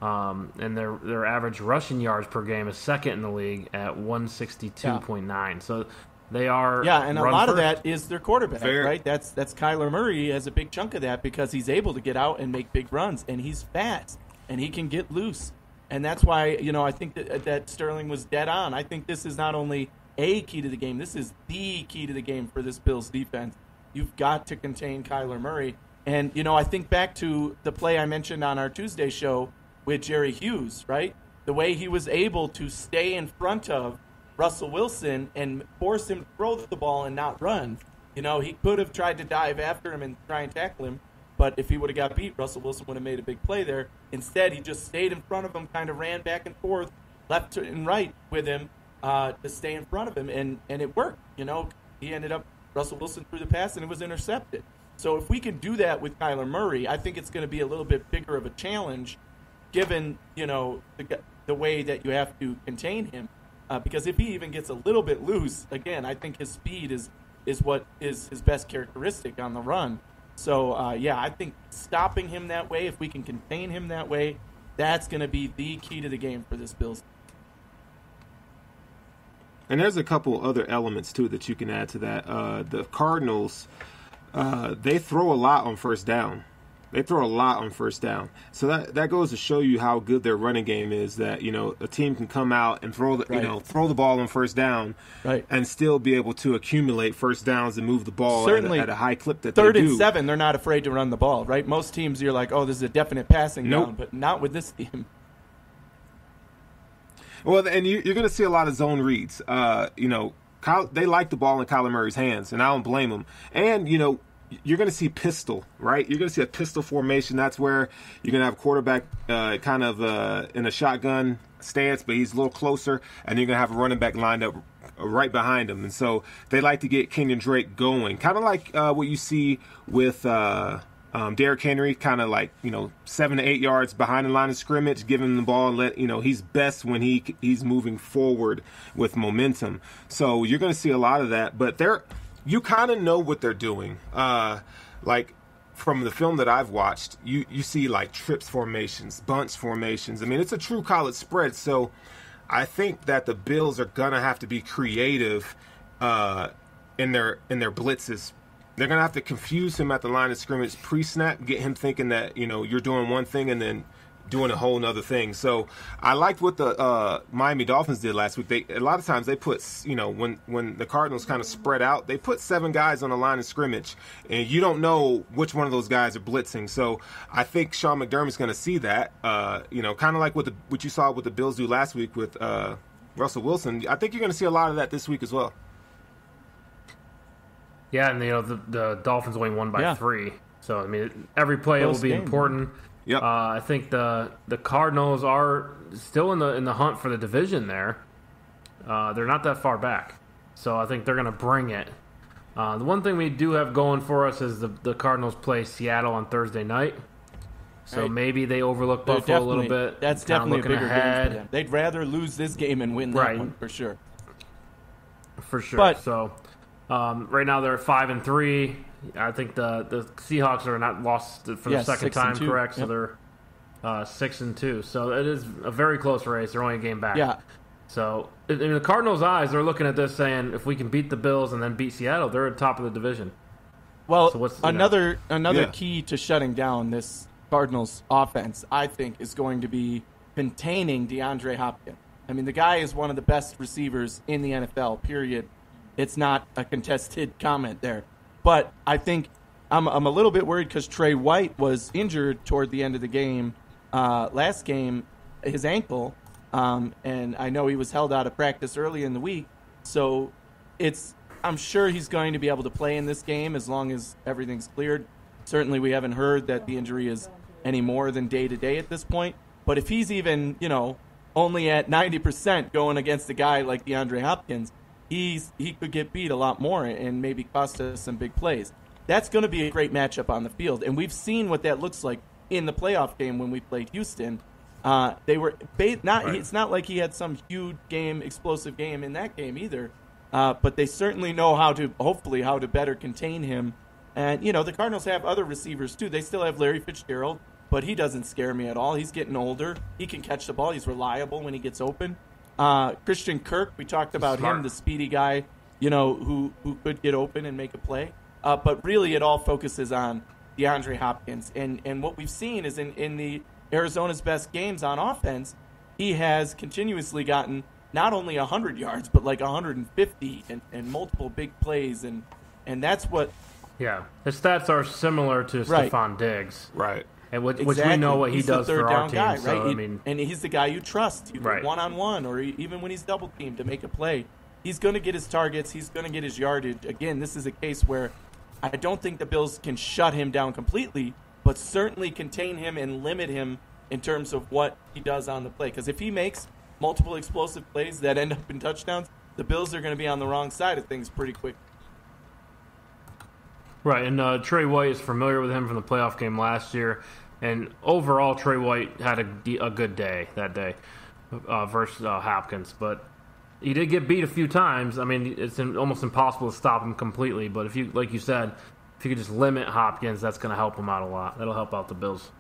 And their average rushing yards per game is second in the league at 162.9. Yeah. So they are and a lot of that is their quarterback, right? That's Kyler Murray has a big chunk of that because he's able to get out and make big runs, and he's fast and he can get loose, and that's why I think that Sterling was dead on. I think this is not only a key to the game, this is the key to the game for this Bills defense. You've got to contain Kyler Murray, and I think back to the play I mentioned on our Tuesday show with Jerry Hughes, right? The way he was able to stay in front of Russell Wilson and force him to throw the ball and not run. He could have tried to dive after him and try and tackle him, but if he would have got beat, Russell Wilson would have made a big play there. Instead, he just stayed in front of him, kind of ran back and forth, left and right with him to stay in front of him, and it worked. He ended up, Russell Wilson threw the pass and it was intercepted. So if we can do that with Kyler Murray, I think it's going to be a little bit bigger of a challenge given, the way that you have to contain him. Because if he even gets a little bit loose, again, I think his speed is what is his best characteristic on the run. So, I think stopping him that way, if we can contain him that way, that's going to be the key to the game for this Bills. And there's a couple other elements, too, that you can add to that. The Cardinals, they throw a lot on first down. So that goes to show you how good their running game is, that, a team can come out and throw the ball on first down, right, and still be able to accumulate first downs and move the ball at a high clip that third they do. and 7, they're not afraid to run the ball, right? Most teams, you're like, oh, this is a definite passing down, but not with this team. Well, and you're going to see a lot of zone reads. They like the ball in Kyler Murray's hands, and I don't blame them. And, you're going to see pistol, right? You're going to see a pistol formation. That's where you're going to have quarterback kind of in a shotgun stance, but he's a little closer, and you're going to have a running back lined up right behind him. And so they like to get Kenyon Drake going, kind of like what you see with Derrick Henry, kind of like 7 to 8 yards behind the line of scrimmage, giving him the ball and let he's best when he's moving forward with momentum. So you're going to see a lot of that, but you kind of know what they're doing. Like from the film that I've watched, you see like trips formations, bunch formations. I mean, it's a true college spread. So I think that the Bills are gonna have to be creative in their blitzes. They're gonna have to confuse him at the line of scrimmage pre-snap, get him thinking that you're doing one thing and then doing a whole nother thing. So I liked what the Miami Dolphins did last week. A lot of times they put, when the Cardinals kind of spread out, they put 7 guys on the line of scrimmage, and you don't know which one of those guys are blitzing. So I think Sean McDermott's going to see that, kind of like what you saw with the Bills do last week with Russell Wilson. I think you're going to see a lot of that this week as well. Yeah, and the Dolphins only won by 3. So I mean, every play will be important. Yep. I think the Cardinals are still in the hunt for the division there. They're not that far back. So I think they're going to bring it. The one thing we do have going for us is the Cardinals play Seattle on Thursday night. So maybe they overlook Buffalo a little bit. That's definitely a bigger game for them. They'd rather lose this game and win that one for sure. For sure. But, so right now they're 5-3. I think the Seahawks are not lost for the second time, correct? Yep. So they're 6-2. So it is a very close race. They're only a game back. Yeah. So in the Cardinals' eyes, they're looking at this saying, if we can beat the Bills and then beat Seattle, they're at the top of the division. Well, so another key to shutting down this Cardinals offense, I think, is going to be containing DeAndre Hopkins. I mean, the guy is one of the best receivers in the NFL, period. It's not a contested comment there. But I think I'm a little bit worried because Trey White was injured toward the end of the game, last game, his ankle, And I know he was held out of practice early in the week, so I'm sure he's going to be able to play in this game as long as everything's cleared. Certainly we haven't heard that the injury is any more than day-to-day at this point. But if he's even, only at 90% going against a guy like DeAndre Hopkins, he could get beat a lot more and maybe cost us some big plays. That's going to be a great matchup on the field. And we've seen what that looks like in the playoff game when we played Houston. They were not. It's not like he had some huge game, explosive game in that game either. But they certainly know how to better contain him. And the Cardinals have other receivers too. They still have Larry Fitzgerald, but he doesn't scare me at all. He's getting older. He can catch the ball. He's reliable when he gets open. Christian Kirk, we talked about him, the speedy guy, who could get open and make a play. But really, it all focuses on DeAndre Hopkins. And what we've seen is in the Arizona's best games on offense, he has continuously gotten not only 100 yards, but like 150 and multiple big plays. And that's what... Yeah, his stats are similar to Stephon Diggs. Right. And which we know what he does for our team. Guy, so, right? And he's the guy you trust, one-on-one, or even when he's double-teamed to make a play. He's going to get his targets. He's going to get his yardage. Again, this is a case where I don't think the Bills can shut him down completely, but certainly contain him and limit him in terms of what he does on the play. Because if he makes multiple explosive plays that end up in touchdowns, the Bills are going to be on the wrong side of things pretty quick. Right, and Trey White is familiar with him from the playoff game last year. And overall, Trey White had a good day that day versus Hopkins. But he did get beat a few times. I mean, it's almost impossible to stop him completely. But if you, like you said, if you could just limit Hopkins, that's going to help him out a lot. That'll help out the Bills.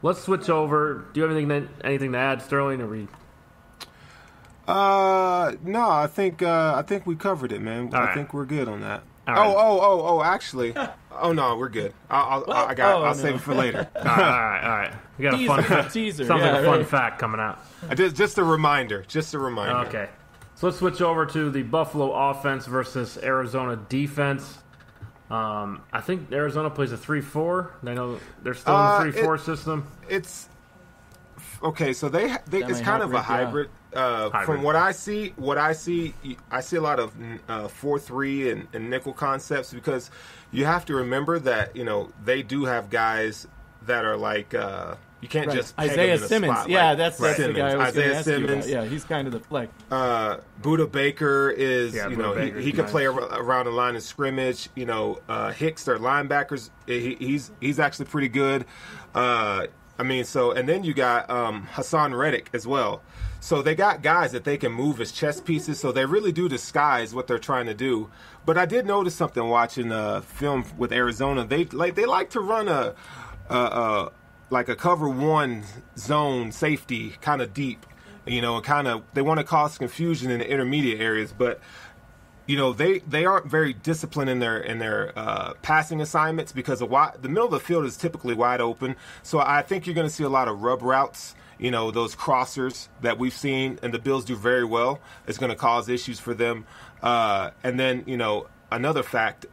Let's switch over. Do you have anything to add, Sterling? Or no, I think we covered it, man. I think we're good on that. Right. Actually. Oh no, we're good. I'll save it for later. All right. We got a fun teaser. Sounds like a fun fact coming out. Just a reminder. Okay. So let's switch over to the Buffalo offense versus Arizona defense. I think Arizona plays a 3-4. I know they're still in the 3-4 system. It's okay. So they it's kind of a hybrid. From what I see, I see a lot of 4-3 and nickel concepts, because you have to remember that they do have guys that are like you can't just peg Isaiah them in Simmons. A spot. Yeah, that's the guy I was Isaiah going to ask Simmons. you about. Yeah, he's kind of the flex. Buda Baker is he can nice. play around the line of scrimmage. Hicks, their linebackers, he's actually pretty good. And then you got Hassan Reddick as well. So they got guys that they can move as chess pieces, so they really do disguise what they're trying to do. But I did notice something watching film with Arizona. They like to run a cover one zone safety kind of deep, and kind of they want to cause confusion in the intermediate areas, but they aren't very disciplined in their passing assignments, because the middle of the field is typically wide open. So I think you're going to see a lot of rub routes. Those crossers that we've seen and the Bills do very well is going to cause issues for them. And then, another fact,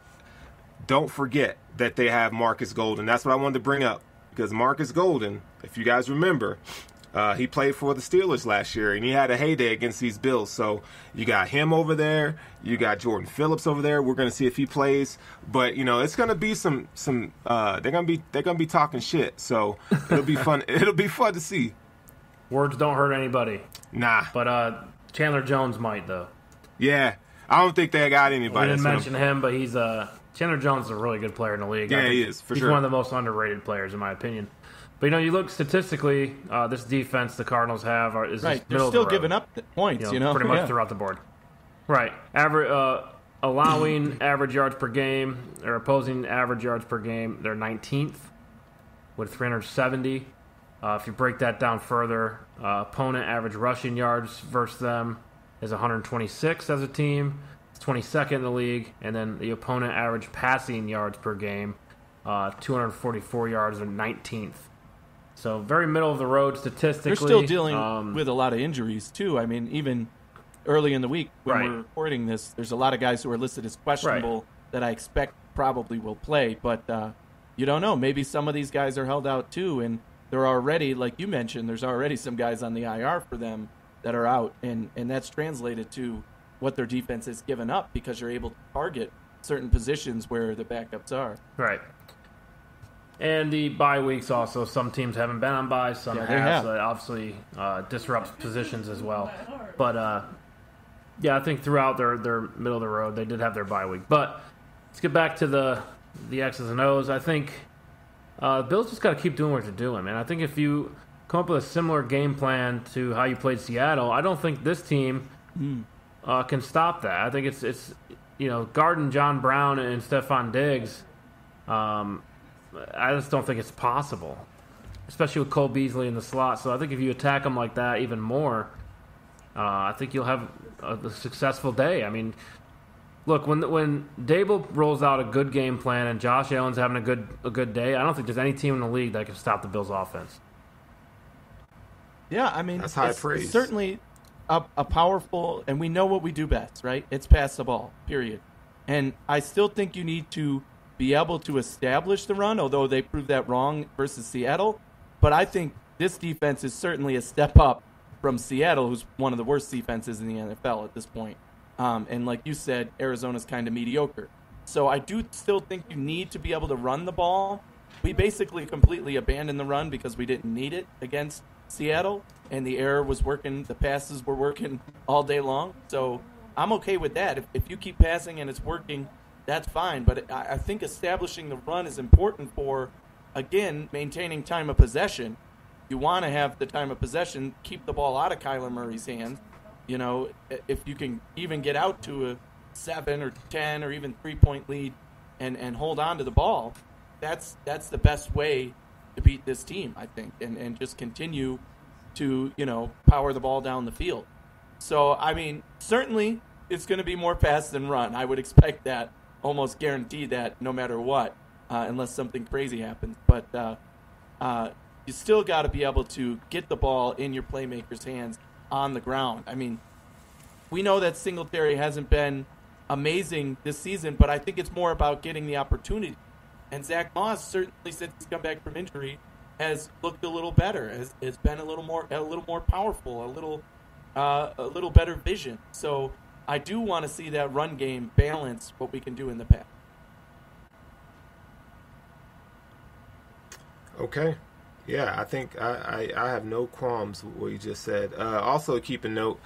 don't forget that they have Marcus Golden. That's what I wanted to bring up, because Marcus Golden, if you guys remember, he played for the Steelers last year, and he had a heyday against these Bills. So you got him over there. You got Jordan Phillips over there. We're going to see if he plays. But, it's going to be some they're going to be talking shit. So it'll be fun. It'll be fun to see. Words don't hurt anybody. Nah. But Chandler Jones might, though. Yeah. I don't think they got anybody. We didn't mention him, but he's Chandler Jones is a really good player in the league. Yeah, he is, for sure. He's one of the most underrated players, in my opinion. But, you look statistically, this defense the Cardinals have is right. They're still giving up points, pretty much throughout the board. Right. Allowing average yards per game, or opposing average yards per game, they're 19th with 370. If you break that down further, opponent average rushing yards versus them is 126 as a team. It's 22nd in the league. And then the opponent average passing yards per game, 244 yards, or 19th. So very middle of the road statistically. They're still dealing with a lot of injuries, too. I mean, even early in the week when we're recording this, there's a lot of guys who are listed as questionable that I expect probably will play. But you don't know. Maybe some of these guys are held out, too, and they're already, like you mentioned, there's already some guys on the IR for them. that are out, and that's translated to what their defense has given up because you're able to target certain positions where the backups are. Right. And the bye weeks also, some teams haven't been on bye, some have. So it obviously disrupts positions as well. But, I think throughout their middle of the road, they did have their bye week. But let's get back to the X's and O's. I think Bills just got to keep doing what they're doing, man. I think if you come up with a similar game plan to how you played Seattle, I don't think this team can stop that. I think it's guarding John Brown and Stephon Diggs. I just don't think it's possible, especially with Cole Beasley in the slot. So I think if you attack them like that even more, I think you'll have a successful day. I mean, look, when Dable rolls out a good game plan and Josh Allen's having a good day, I don't think there's any team in the league that can stop the Bills' offense. Yeah, I mean, that's high praise. It's certainly a powerful, and we know what we do best, right? It's pass the ball, period. And I still think you need to be able to establish the run, although they proved that wrong versus Seattle. But I think this defense is certainly a step up from Seattle, who's one of the worst defenses in the NFL at this point. And like you said, Arizona's kind of mediocre. So I do still think you need to be able to run the ball. We basically completely abandoned the run because we didn't need it against Seattle, and the air was working, the passes were working all day long. So I'm okay with that. If you keep passing and it's working, that's fine. But I think establishing the run is important for, again, maintaining time of possession. You want to have the time of possession, keep the ball out of Kyler Murray's hands. If you can even get out to a 7 or 10 or even 3-point lead and hold on to the ball, that's the best way to beat this team, I think, and just continue to, power the ball down the field. So, I mean, certainly it's going to be more pass than run. I would expect that, almost guarantee that no matter what, unless something crazy happens. But you still got to be able to get the ball in your playmakers' hands on the ground. I mean, we know that Singletary hasn't been amazing this season, but I think it's more about getting the opportunity. And Zach Moss, certainly since he's come back from injury, has looked a little better, has been a little more powerful, a little better vision. So I do want to see that run game balance what we can do in the past. Okay. Yeah, I think I have no qualms with what you just said. Also, keep a note,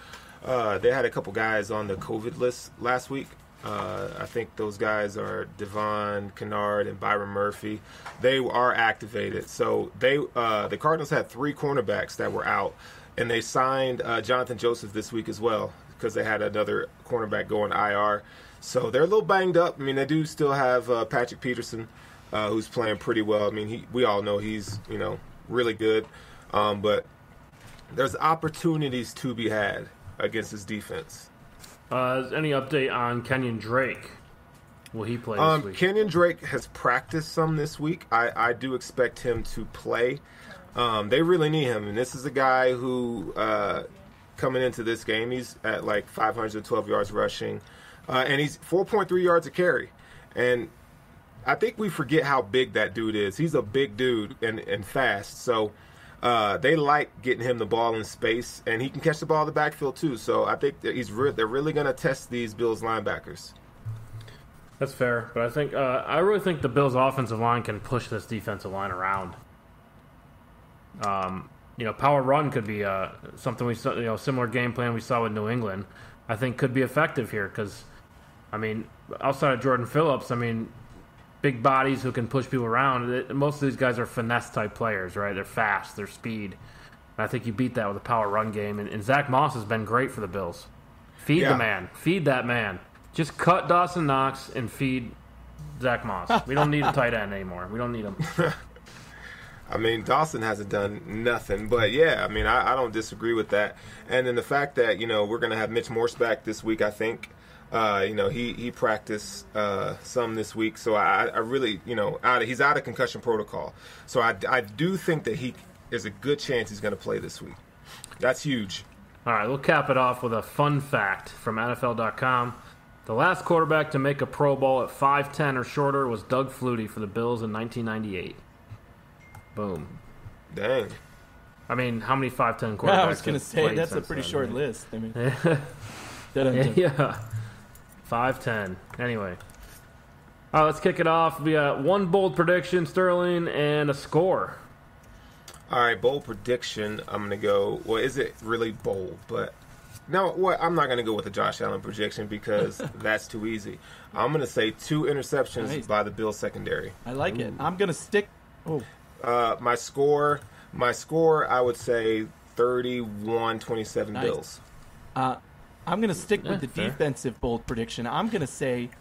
they had a couple guys on the COVID list last week. I think those guys are Devon Kennard and Byron Murphy. They are activated. So the Cardinals had 3 cornerbacks that were out, and they signed Jonathan Joseph this week as well because they had another cornerback going IR. So they're a little banged up. I mean, they do still have Patrick Peterson, who's playing pretty well. I mean, we all know he's, really good. But there's opportunities to be had against this defense. Any update on Kenyon Drake? Will he play this week? Kenyon Drake has practiced some this week. I do expect him to play. They really need him. And this is a guy who, coming into this game, he's at like 512 yards rushing. And he's 4.3 yards a carry. And I think we forget how big that dude is. He's a big dude and fast. So they like getting him the ball in space, and he can catch the ball in the backfield too. So I think that they're really going to test these Bills linebackers. That's fair, but I think I really think the Bills' offensive line can push this defensive line around. Power run could be something we saw. Similar game plan we saw with New England. I think could be effective here because, outside of Jordan Phillips, big bodies who can push people around. Most of these guys are finesse-type players, right? They're fast, they're speed. And I think you beat that with a power run game. And Zach Moss has been great for the Bills. Feed the man. Feed that man. Just cut Dawson Knox and feed Zach Moss. We don't need a tight end anymore. We don't need him. Dawson hasn't done nothing. But, yeah, I don't disagree with that. And then the fact that, we're going to have Mitch Morse back this week, I think. He practiced some this week, so I really, he's out of concussion protocol. So I do think that there's a good chance he's going to play this week. That's huge. All right, we'll cap it off with a fun fact from NFL.com. The last quarterback to make a Pro Bowl at 5'10" or shorter was Doug Flutie for the Bills in 1998. Boom. Dang. All I mean, how many 5'10" quarterbacks? I was going to say, that's a pretty short list. I mean, yeah. 5'10". Anyway. All right, let's kick it off. We got one bold prediction, Sterling, and a score. All right, bold prediction. I'm going to go, well, is it really bold? But no, I'm not going to go with the Josh Allen projection because that's too easy. I'm going to say 2 interceptions by the Bills secondary. I like it. I'm going to stick. My score, I would say 31-27 Bills. I'm going to stick with the defensive bold prediction. I'm going to say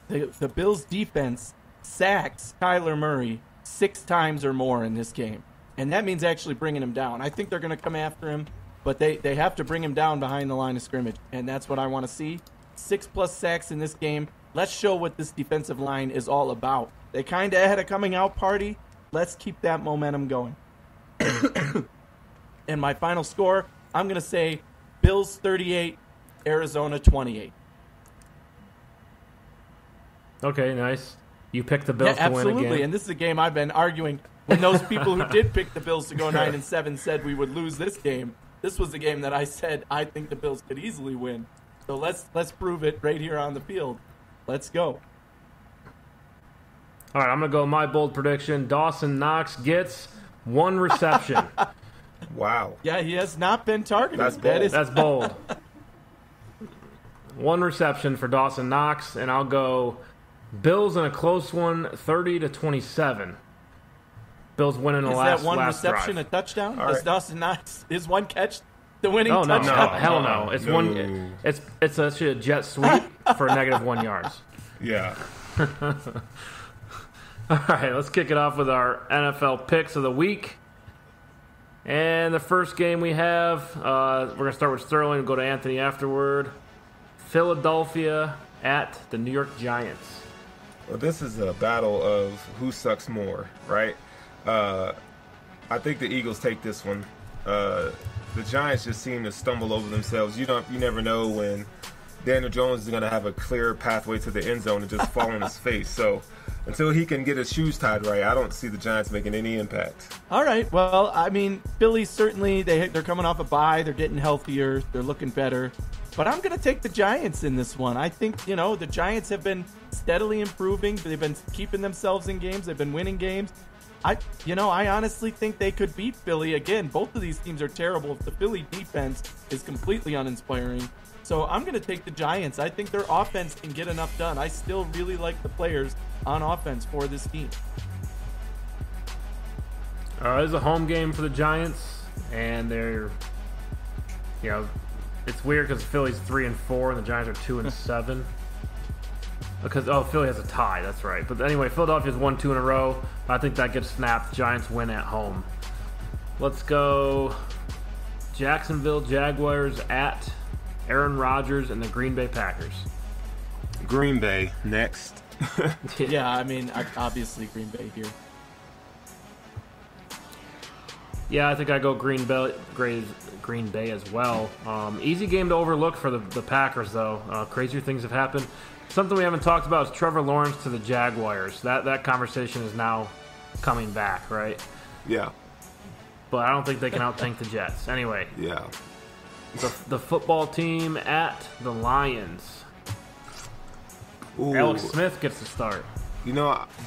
the Bills' defense sacks Kyler Murray 6 times or more in this game. And that means actually bringing him down. I think they're going to come after him, but they have to bring him down behind the line of scrimmage. And that's what I want to see. 6+ sacks in this game. Let's show what this defensive line is all about. They kind of had a coming out party. Let's keep that momentum going. And my final score, I'm going to say Bills 38, Arizona 28. Okay, nice. You picked the Bills to win again. Absolutely, and this is a game I've been arguing. When those people who did pick the Bills to go 9-7 said we would lose this game, this was the game that I said I think the Bills could easily win. So let's prove it right here on the field. Let's go. All right, I'm going to go my bold prediction. Dawson Knox gets 1 reception. Wow. Yeah, he has not been targeted. That's bold. That's bold. 1 reception for Dawson Knox, and I'll go Bills in a close one, 30-27. Bills winning the last drive. Is that 1 reception a touchdown? All Does right. Dawson Knox is 1 catch the winning No, touchdown? hell no. It's one. It's actually a jet sweep for -1 yards. Yeah. All right, let's kick it off with our NFL picks of the week. And the first game we have, we're going to start with Sterling and go to Anthony afterward. Philadelphia at the New York Giants. Well, this is a battle of who sucks more, right? I think the Eagles take this one. The Giants just seem to stumble over themselves. You never know when Daniel Jones is going to have a clear pathway to the end zone and just fall on his face. So until he can get his shoes tied right, I don't see the Giants making any impact. All right. Well, I mean, Philly certainly, they're coming off a bye. They're getting healthier. They're looking better. But I'm going to take the Giants in this one. I think, the Giants have been steadily improving. They've been keeping themselves in games. They've been winning games. I honestly think they could beat Philly again. Both of these teams are terrible. The Philly defense is completely uninspiring. So I'm going to take the Giants. I think their offense can get enough done. I still really like the players on offense for this team. This is a home game for the Giants, and they're, it's weird because Philly's 3-4 and the Giants are 2-7. Because Philly has a tie, that's right. But anyway, Philadelphia's won 2 in a row. I think that gets snapped. Giants win at home. Let's go Jacksonville Jaguars at Aaron Rodgers and the Green Bay Packers. Green Bay next. Yeah, I mean, obviously Green Bay here. Yeah, I think I go Green Bay as well. Easy game to overlook for the Packers, though. Crazier things have happened. Something we haven't talked about is Trevor Lawrence to the Jaguars. That conversation is now coming back, right? Yeah. But I don't think they can out-tank the Jets. Anyway. Yeah. The football team at the Lions. Ooh. Alex Smith gets the start.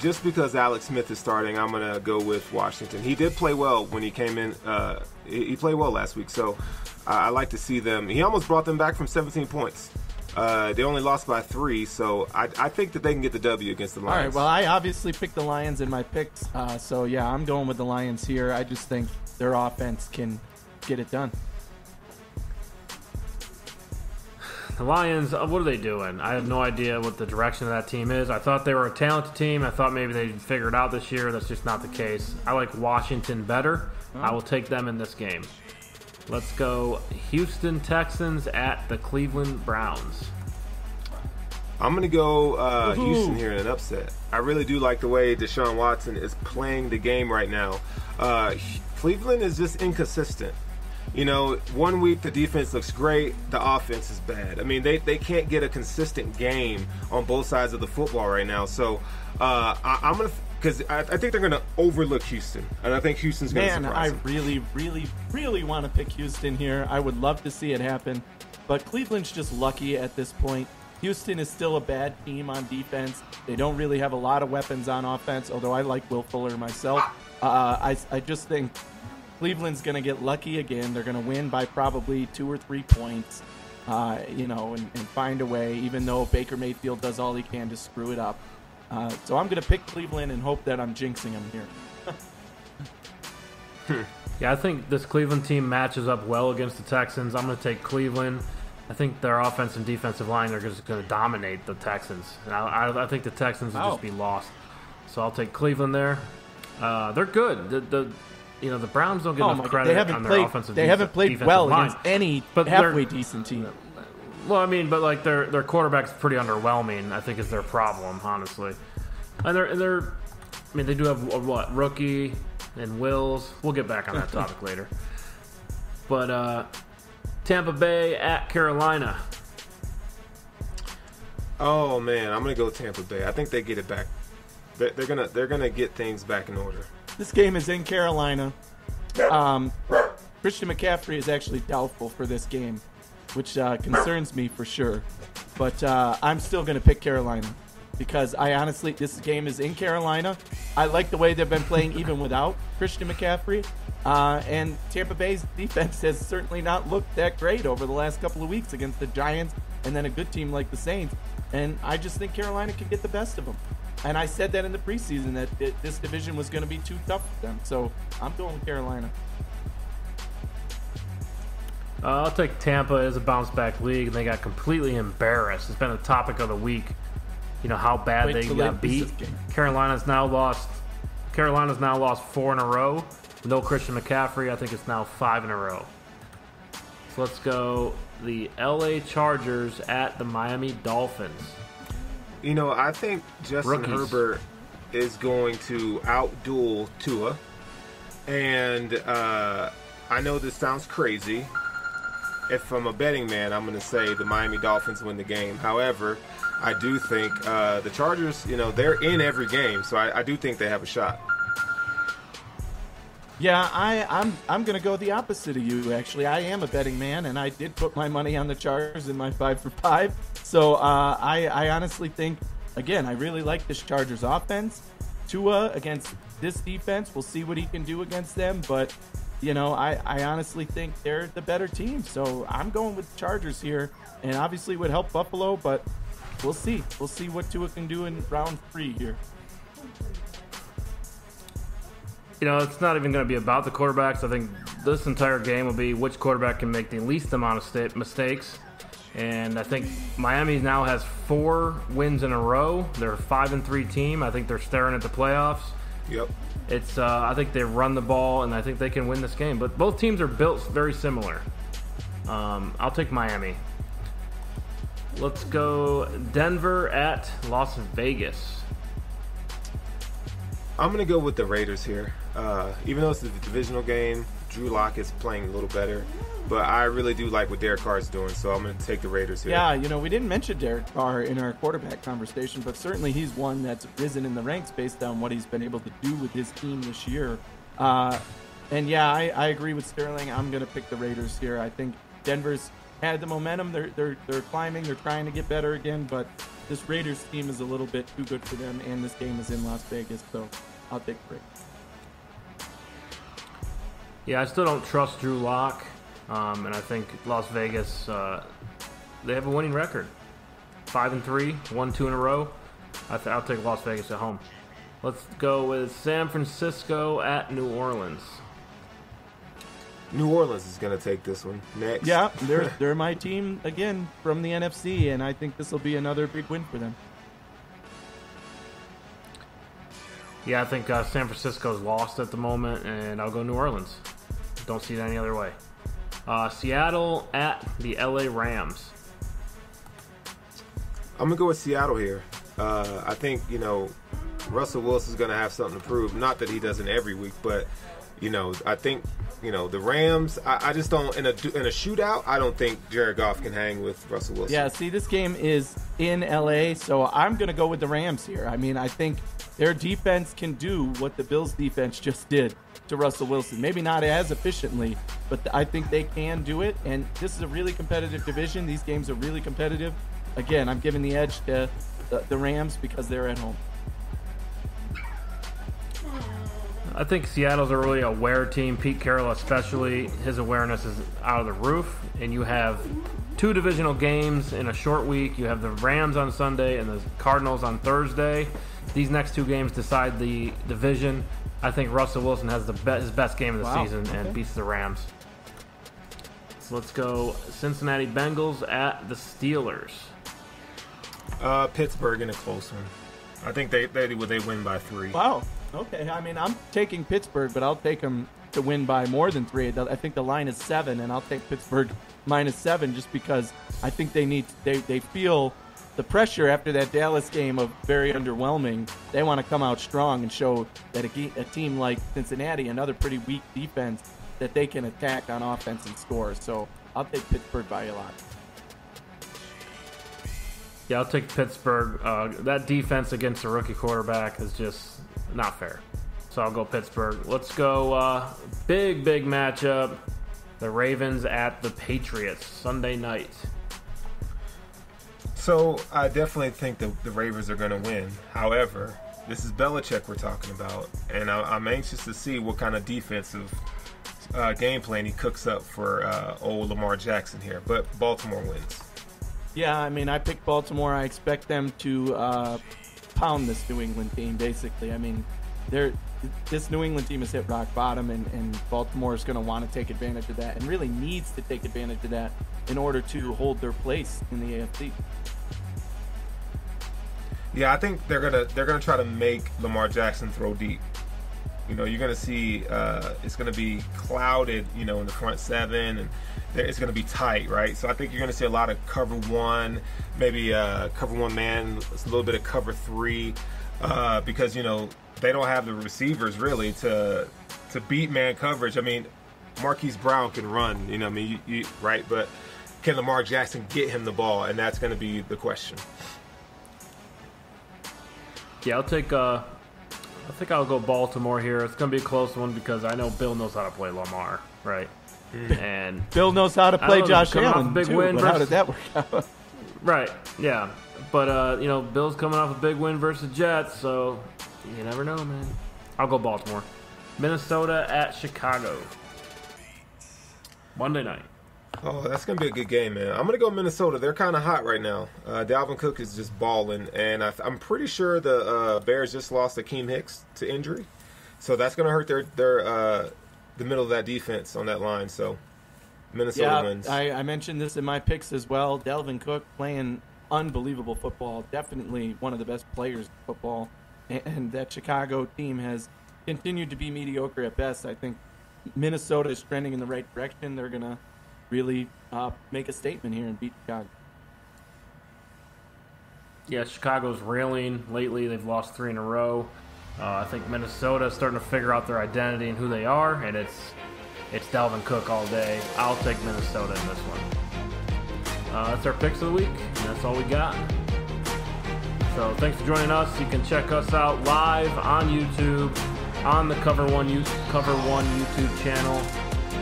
Just because Alex Smith is starting, I'm going to go with Washington. He did play well when he came in. He played well last week, so I like to see them. He almost brought them back from 17 points. They only lost by 3, so I think that they can get the W against the Lions. All right, well, I obviously picked the Lions in my picks, so yeah, I'm going with the Lions here. I just think their offense can get it done. The Lions, what are they doing? I have no idea what the direction of that team is. I thought they were a talented team. I thought maybe they'd figure it out this year. That's just not the case. I like Washington better. I will take them in this game. Let's go Houston Texans at the Cleveland Browns. I'm going to go Houston here in an upset. I really do like the way Deshaun Watson is playing the game right now. Cleveland is just inconsistent. 1 week the defense looks great, the offense is bad. I mean, they can't get a consistent game on both sides of the football right now. So I'm going to because I think they're going to overlook Houston, and I think Houston's going to surprise them. Man, I really want to pick Houston here. I would love to see it happen, but Cleveland's just lucky at this point. Houston is still a bad team on defense. They don't really have a lot of weapons on offense, although I like Will Fuller myself. I just think Cleveland's going to get lucky again. They're going to win by probably 2 or 3 points, and find a way, even though Baker Mayfield does all he can to screw it up. So I'm going to pick Cleveland and hope that I'm jinxing them here. Yeah, I think this Cleveland team matches up well against the Texans. I'm going to take Cleveland. I think their offense and defensive line are just going to dominate the Texans. And I think the Texans will just be lost. So I'll take Cleveland there. They're good. The Browns don't get enough credit on their offensive. They haven't played well against any halfway decent team. Well, I mean, but like their quarterback's pretty underwhelming. I think is their problem, honestly. And they do have rookie and Wills. We'll get back on that topic later. But Tampa Bay at Carolina. Oh man, I'm gonna go Tampa Bay. I think they get it back. They're gonna get things back in order. This game is in Carolina. Christian McCaffrey is actually doubtful for this game, which concerns me for sure. But I'm still gonna pick Carolina because this game is in Carolina. I like the way they've been playing even without Christian McCaffrey. And Tampa Bay's defense has certainly not looked that great over the last couple of weeks against the Giants and then a good team like the Saints. And I just think Carolina can get the best of them. And I said that in the preseason that this division was going to be too tough for them. So I'm going with Carolina. I'll take Tampa as a bounce-back league, and they got completely embarrassed. It's been a topic of the week, how bad they got beat. Carolina's now lost 4 in a row. No Christian McCaffrey. I think it's now 5 in a row. So let's go the LA Chargers at the Miami Dolphins. I think Justin Herbert is going to outduel Tua. And I know this sounds crazy. If I'm a betting man, I'm going to say the Miami Dolphins win the game. However, I do think the Chargers, they're in every game. So I do think they have a shot. Yeah, I'm going to go the opposite of you, actually. I am a betting man, and I did put my money on the Chargers in my 5 for 5. So I honestly think, again, I really like this Chargers offense. Tua against this defense, we'll see what he can do against them. But, I honestly think they're the better team. So I'm going with the Chargers here, and obviously would help Buffalo, but we'll see. We'll see what Tua can do in round 3 here. It's not even going to be about the quarterbacks. I think this entire game will be which quarterback can make the least amount of mistakes. And I think Miami now has 4 wins in a row. They're a 5-3 team. I think they're staring at the playoffs. Yep. It's I think they run the ball, and I think they can win this game. But both teams are built very similar. I'll take Miami. Let's go Denver at Las Vegas. I'm going to go with the Raiders here. Even though it's a divisional game, Drew Lock is playing a little better. But I really do like what Derek Carr is doing, so I'm going to take the Raiders here. Yeah, we didn't mention Derek Carr in our quarterback conversation, but certainly he's one that's risen in the ranks based on what he's been able to do with his team this year. And yeah, I agree with Sterling. I'm going to pick the Raiders here. I think Denver's had the momentum. They're climbing. They're trying to get better again, but this Raiders team is a little bit too good for them, and this game is in Las Vegas, so I'll take the Raiders. Yeah, I still don't trust Drew Lock, and I think Las Vegas, they have a winning record. 5-3, 1-2 in a row. I'll take Las Vegas at home. Let's go with San Francisco at New Orleans. New Orleans is going to take this one next. Yeah, they're my team again from the NFC, and I think this will be another big win for them. Yeah, I think San Francisco's lost at the moment, and I'll go New Orleans. Don't see it any other way. Seattle at the LA Rams. I'm going to go with Seattle here. I think, Russell Wilson's going to have something to prove. Not that he doesn't every week, but, I think the Rams. I just don't in a shootout. I don't think Jared Goff can hang with Russell Wilson. Yeah, see, this game is in LA, so I'm going to go with the Rams here. I mean, I think their defense can do what the Bills' defense just did to Russell Wilson. Maybe not as efficiently, but I think they can do it. And this is a really competitive division. These games are really competitive. Again, I'm giving the edge to the Rams because they're at home. I think Seattle's a really aware team. Pete Carroll especially, his awareness is out of the roof. And you have 2 divisional games in a short week. You have the Rams on Sunday and the Cardinals on Thursday. These next 2 games decide the division. I think Russell Wilson has his best game of the season and beats the Rams. So let's go Cincinnati Bengals at the Steelers. Pittsburgh in a close one. I think they win by 3. Wow. Okay. I mean, I'm taking Pittsburgh, but I'll take them to win by more than 3. I think the line is 7, and I'll take Pittsburgh -7 just because I think they feel the pressure after that Dallas game of very underwhelming. They want to come out strong and show that a team like Cincinnati, another pretty weak defense, that they can attack on offense and score. So I'll take Pittsburgh by a lot. Yeah, I'll take Pittsburgh. That defense against a rookie quarterback is just not fair. So I'll go Pittsburgh. Let's go big matchup. The Ravens at the Patriots, Sunday night. So I definitely think the Ravens are going to win. However, this is Belichick we're talking about, and I'm anxious to see what kind of defensive game plan he cooks up for old Lamar Jackson here. But Baltimore wins. Yeah, I mean, I picked Baltimore. I expect them to pound this New England team, basically. I mean, this New England team has hit rock bottom, and Baltimore is going to want to take advantage of that and really needs to take advantage of that in order to hold their place in the AFC. Yeah, I think they're gonna try to make Lamar Jackson throw deep. You're gonna see it's gonna be clouded, in the front 7, and it's gonna be tight, right? So I think you're gonna see a lot of cover 1, maybe cover 1 man, a little bit of cover 3, because they don't have the receivers really to beat man coverage. I mean, Marquise Brown can run, right? But can Lamar Jackson get him the ball? And that's going to be the question. Yeah, I think I'll go Baltimore here. It's going to be a close one because I know Bill knows how to play Lamar, right? And Bill knows how to play Josh Allen, big too, win but how did that work out? Right, yeah. But, Bill's coming off a big win versus Jets, so you never know, man. I'll go Baltimore. Minnesota at Chicago. Monday night. Oh, that's going to be a good game, man. I'm going to go Minnesota. They're kind of hot right now. Dalvin Cook is just balling, and I'm pretty sure the Bears just lost Akeem Hicks to injury. So that's going to hurt their the middle of that defense on that line. So Minnesota wins. I mentioned this in my picks as well. Dalvin Cook playing unbelievable football. Definitely one of the best players in football. And that Chicago team has continued to be mediocre at best. I think Minnesota is trending in the right direction. They're going to really make a statement here and beat Chicago. Yeah, Chicago's reeling lately. They've lost 3 in a row. I think Minnesota's starting to figure out their identity and who they are, and it's Dalvin Cook all day. I'll take Minnesota in this one. That's our picks of the week, and that's all we got. So thanks for joining us. You can check us out live on YouTube, on the Cover One YouTube channel,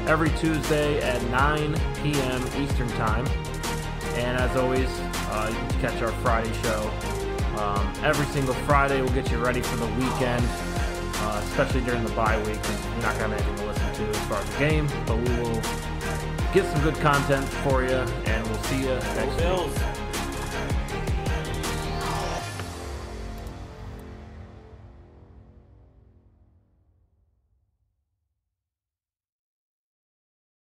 every Tuesday at 9 p.m. Eastern Time. And as always, you can catch our Friday show. Every single Friday we'll get you ready for the weekend, especially during the bye week. You're not going to have anything to listen to as far as the game, but we will get some good content for you, and we'll see you next week.